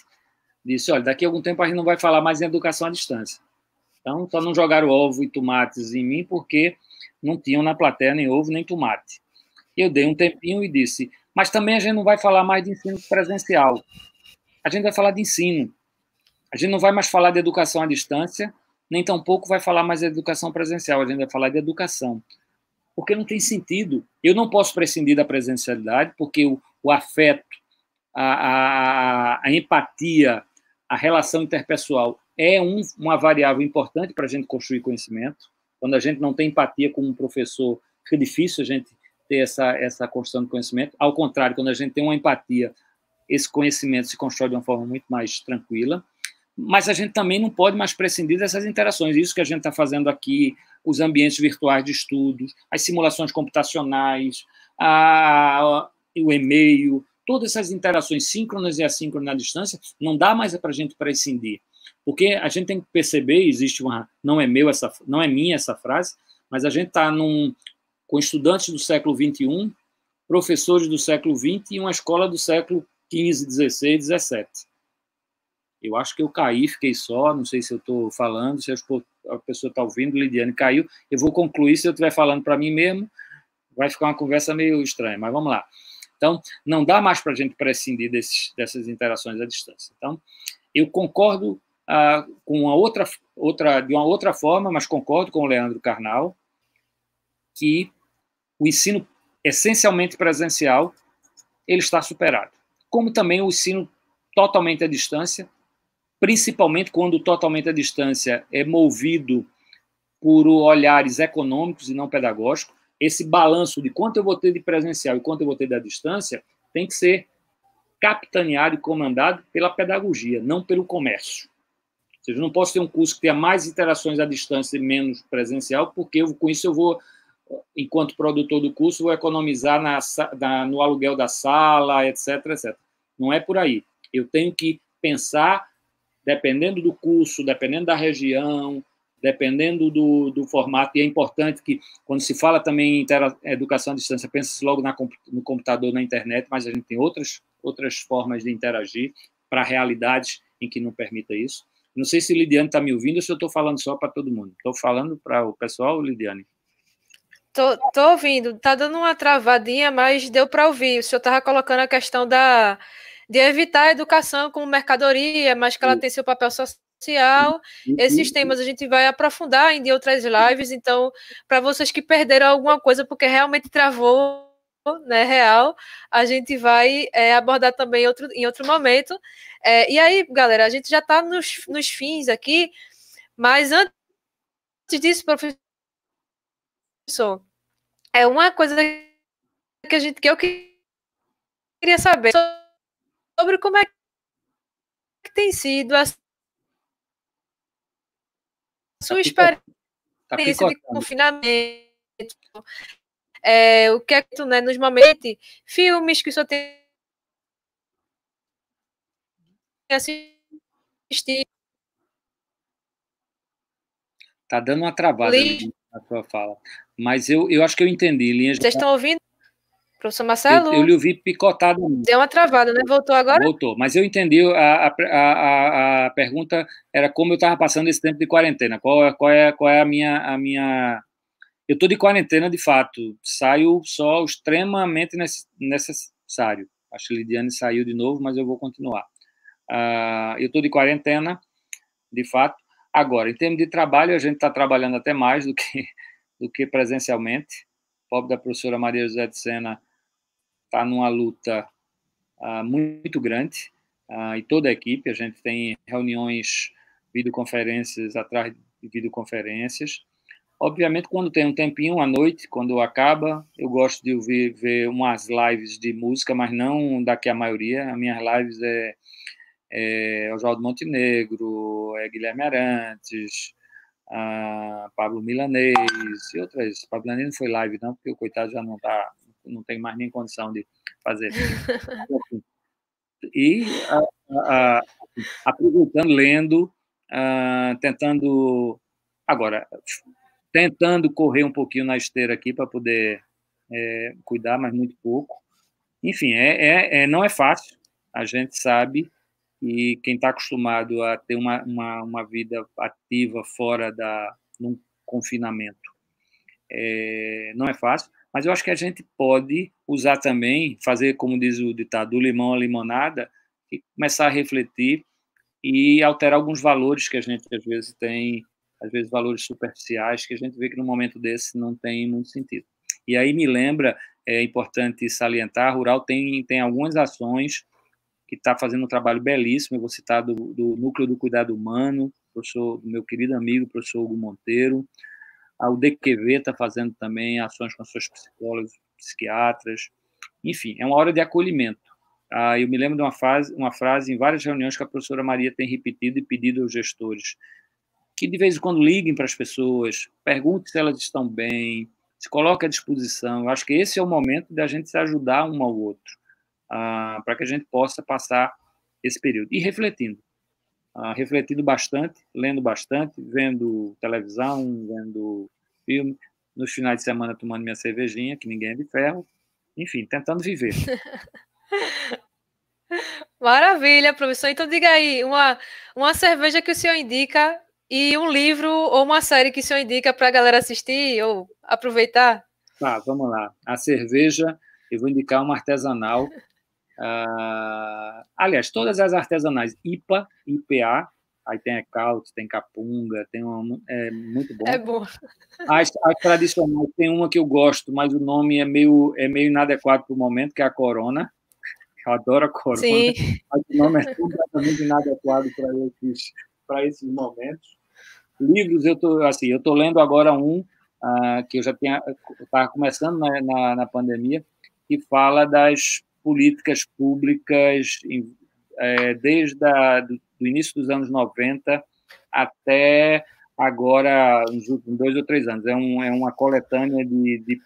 disse: olha, daqui a algum tempo a gente não vai falar mais em educação à distância. Então, só não jogaram ovo e tomates em mim porque não tinham na plateia nem ovo nem tomate. Eu dei um tempinho e disse: mas também a gente não vai falar mais de ensino presencial. A gente vai falar de ensino. A gente não vai mais falar de educação à distância, nem tampouco vai falar mais de educação presencial. A gente vai falar de educação. Porque não tem sentido. Eu não posso prescindir da presencialidade, porque o afeto, a empatia, a relação interpessoal é uma variável importante para a gente construir conhecimento. Quando a gente não tem empatia com um professor, fica difícil a gente ter essa construção de conhecimento. Ao contrário, quando a gente tem uma empatia, esse conhecimento se constrói de uma forma muito mais tranquila. Mas a gente também não pode mais prescindir dessas interações. Isso que a gente está fazendo aqui, os ambientes virtuais de estudos, as simulações computacionais, o e-mail, todas essas interações síncronas e assíncronas à distância, não dá mais para a gente prescindir. Porque a gente tem que perceber, não é minha essa frase, mas a gente está com estudantes do século XXI, professores do século XX e uma escola do século XV, XVI, XVII. Eu acho que eu caí, fiquei só, não sei se eu estou falando, se a pessoa está ouvindo, Lidiane caiu. Eu vou concluir, se eu estiver falando para mim mesmo, vai ficar uma conversa meio estranha, mas vamos lá. Então, não dá mais para a gente prescindir dessas interações à distância. Então, eu concordo de uma outra forma, mas concordo com o Leandro Carnal, que o ensino essencialmente presencial ele está superado. Como também o ensino totalmente à distância, principalmente quando totalmente à distância é movido por olhares econômicos e não pedagógicos. Esse balanço de quanto eu vou ter de presencial e quanto eu vou ter da distância tem que ser capitaneado e comandado pela pedagogia, não pelo comércio. Ou seja, eu não posso ter um curso que tenha mais interações à distância e menos presencial, porque com isso eu vou, enquanto produtor do curso, vou economizar no aluguel da sala, etc, etc. Não é por aí. Eu tenho que pensar, dependendo do curso, dependendo da região, dependendo do formato, e é importante que, quando se fala também em educação à distância, pense-se logo no computador, na internet, mas a gente tem outras formas de interagir para realidades em que não permita isso. Não sei se Lidiane está me ouvindo ou se eu estou falando só para todo mundo. Estou falando para o pessoal, Lidiane? Estou ouvindo. Está dando uma travadinha, mas deu para ouvir. O senhor estava colocando a questão de evitar a educação como mercadoria, mas que ela tem seu papel social social. Esses temas a gente vai aprofundar ainda em outras lives, então, para vocês que perderam alguma coisa, porque realmente travou, né, real, a gente vai abordar também em outro momento. E aí, galera, a gente já está nos fins aqui, mas antes disso, professor, é uma coisa que eu queria saber sobre como é que tem sido a sua experiência de confinamento, o que é que tu, né, nos momentos, filmes que o senhor tem assistido. Tá dando uma travada ali na sua fala, mas eu acho que eu entendi. Linhas. Vocês estão ouvindo? Professor Marcelo? Eu lhe ouvi picotado. Deu uma travada, né? Voltou agora? Voltou, mas eu entendi. A pergunta era como eu estava passando esse tempo de quarentena. Qual é a minha... Eu estou de quarentena, de fato. Saio só o extremamente necessário. Acho que a Lidiane saiu de novo, mas eu vou continuar. Eu estou de quarentena, de fato. Agora, em termos de trabalho, a gente está trabalhando até mais do que presencialmente. O pobre da professora Maria José de Sena está numa luta muito grande, e toda a equipe. A gente tem reuniões, videoconferências atrás de videoconferências. Obviamente, quando tem um tempinho à noite, quando acaba, eu gosto de ver umas lives de música, mas não daqui a maioria. As minhas lives Oswaldo Montenegro, Guilherme Arantes, Pablo Milanês e outras. Pablo Milanês não foi live, não, porque o coitado já não tem mais nem condição de fazer. E aproveitando, lendo, tentando correr um pouquinho na esteira aqui para poder cuidar, mas muito pouco. Enfim, não é fácil, a gente sabe, e quem está acostumado a ter uma vida ativa fora num confinamento, não é fácil, mas eu acho que a gente pode usar também, fazer, como diz o ditado, do limão à limonada, e começar a refletir e alterar alguns valores que a gente às vezes tem, às vezes valores superficiais, que a gente vê que no momento desse não tem muito sentido. E aí me lembra, é importante salientar, a Rural tem algumas ações que está fazendo um trabalho belíssimo. Eu vou citar do Núcleo do Cuidado Humano, do meu querido amigo, professor Hugo Monteiro. O DQV está fazendo também ações com seus psicólogos, psiquiatras. Enfim, é uma hora de acolhimento. Eu me lembro de uma frase em várias reuniões que a professora Maria tem repetido e pedido aos gestores, que de vez em quando liguem para as pessoas, perguntem se elas estão bem, se coloquem à disposição. Eu acho que esse é o momento da gente se ajudar um ao outro, para que a gente possa passar esse período. E refletindo bastante, lendo bastante, vendo televisão, vendo filme, nos finais de semana tomando minha cervejinha, que ninguém é de ferro, enfim, tentando viver. Maravilha, professor. Então diga aí, uma cerveja que o senhor indica e um livro ou uma série que o senhor indica para a galera assistir ou aproveitar? Tá, vamos lá. A cerveja, eu vou indicar uma artesanal. Aliás, todas as artesanais, IPA, IPA, aí tem Ecaute, tem Capunga, é muito bom. É bom. As tradicionais, tem uma que eu gosto, mas o nome é meio inadequado para o momento, que é a Corona. Eu adoro a Corona, Sim. mas o nome é completamente inadequado para esses momentos. Livros, eu tô lendo agora que eu já estava começando na pandemia, que fala das políticas públicas desde do início dos anos 90 até agora, nos últimos 2 ou 3 anos. É uma coletânea de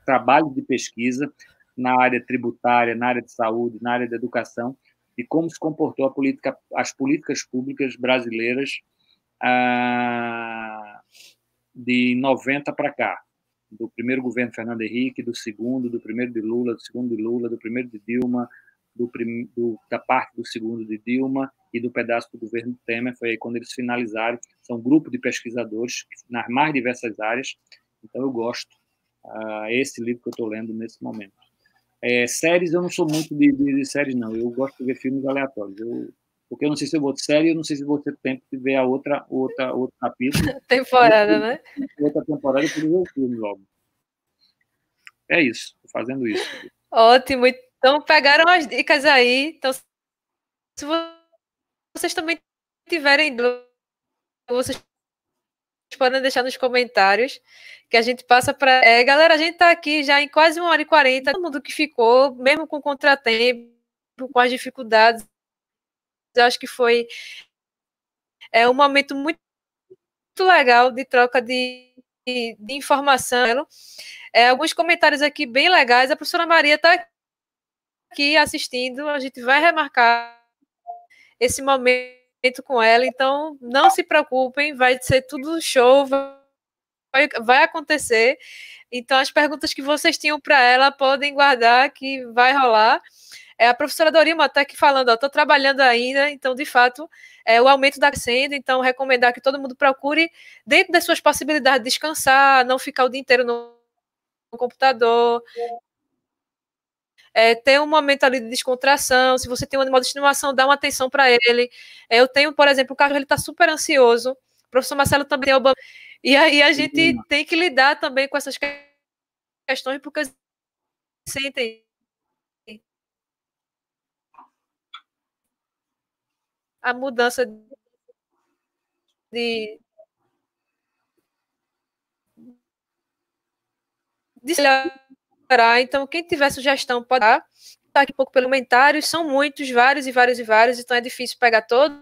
trabalhos de pesquisa na área tributária, na área de saúde, na área da educação, e como se comportou as políticas públicas brasileiras de 90 para cá, do primeiro governo Fernando Henrique, do segundo, do primeiro de Lula, do segundo de Lula, do primeiro de Dilma, da parte do segundo de Dilma e do pedaço do governo Temer. Foi aí quando eles finalizaram. São um grupo de pesquisadores nas mais diversas áreas. Então eu gosto. Esse livro que eu estou lendo nesse momento. Séries, eu não sou muito de séries, não. Eu gosto de ver filmes aleatórios. porque eu não sei se eu vou de série, eu não sei se vou ter tempo de ver a outro capítulo. Temporada, né? Outra temporada, eu podia ver o filme logo. É isso, tô fazendo isso. Ótimo, então pegaram as dicas aí, então se vocês também tiverem dúvidas, vocês podem deixar nos comentários, que a gente passa para... galera, a gente está aqui já em quase 1h40, todo mundo que ficou, mesmo com contratempo, com as dificuldades, eu acho que foi um momento muito legal de troca de informação. Alguns comentários aqui bem legais, a professora Maria está aqui assistindo, a gente vai remarcar esse momento com ela, então não se preocupem, vai ser tudo show, vai acontecer. Então as perguntas que vocês tinham para ela podem guardar que vai rolar. A professora Dorima está aqui falando, estou trabalhando ainda, então de fato o aumento está crescendo, então recomendar que todo mundo procure dentro das suas possibilidades descansar, não ficar o dia inteiro no computador, ter um momento ali de descontração. Se você tem um animal de estimação, dá uma atenção para ele. Eu tenho, por exemplo, o cachorro, ele está super ansioso. O professor Marcelo também tem Obama. E aí a gente tem que lidar também com essas questões, porque sentem a mudança de melhorar. Então, quem tiver sugestão pode dar. Tá aqui um pouco pelo comentário. São muitos, vários e vários e vários, então é difícil pegar todos.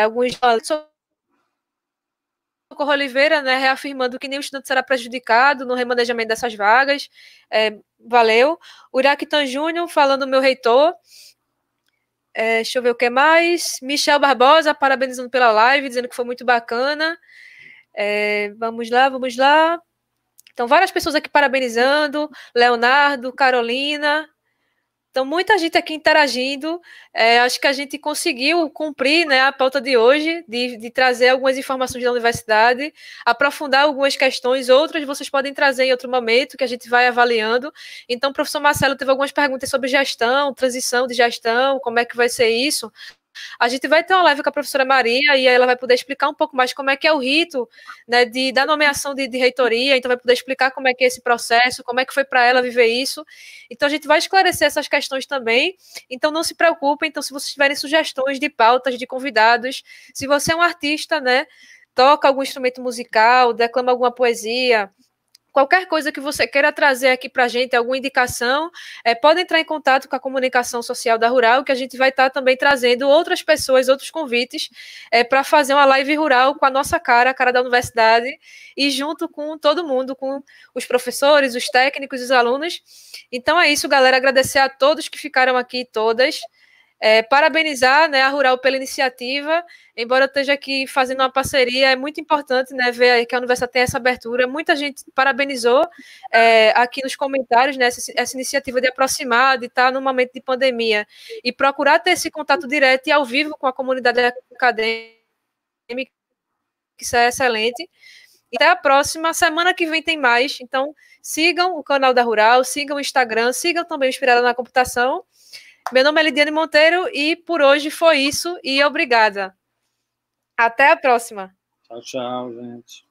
Alguns Socorro Oliveira, né, reafirmando que nenhum estudante será prejudicado no remanejamento dessas vagas. Valeu. Uraquitan Júnior, falando meu reitor. Deixa eu ver o que mais. Michel Barbosa, parabenizando pela live, dizendo que foi muito bacana. Vamos lá. Então, várias pessoas aqui parabenizando. Leonardo, Carolina. Então, muita gente aqui interagindo. Acho que a gente conseguiu cumprir, né, a pauta de hoje, de trazer algumas informações da universidade, aprofundar algumas questões, outras vocês podem trazer em outro momento, que a gente vai avaliando. Então, o professor Marcelo teve algumas perguntas sobre gestão, transição de gestão, como é que vai ser isso. A gente vai ter uma live com a professora Maria e aí ela vai poder explicar um pouco mais como é que é o rito, né, da nomeação de reitoria, então vai poder explicar como é que é esse processo, como é que foi para ela viver isso. Então a gente vai esclarecer essas questões também, então não se preocupem. Então se vocês tiverem sugestões de pautas, de convidados, se você é um artista, né, toca algum instrumento musical, declama alguma poesia, qualquer coisa que você queira trazer aqui para a gente, alguma indicação, pode entrar em contato com a comunicação social da Rural, que a gente vai estar também trazendo outras pessoas, outros convites, para fazer uma live rural com a nossa cara, a cara da universidade, e junto com todo mundo, com os professores, os técnicos, os alunos. Então é isso, galera. Agradecer a todos que ficaram aqui, todas. Parabenizar, né, a Rural pela iniciativa, embora eu esteja aqui fazendo uma parceria, é muito importante, né, ver que a universidade tem essa abertura. Muita gente parabenizou aqui nos comentários, né, essa iniciativa de aproximar, de estar num momento de pandemia e procurar ter esse contato direto e ao vivo com a comunidade acadêmica, isso é excelente. E até a próxima, semana que vem tem mais, então sigam o canal da Rural, sigam o Instagram, sigam também o Inspirada na Computação. Meu nome é Lidiane Monteiro e por hoje foi isso e obrigada. Até a próxima. Tchau, tchau, gente.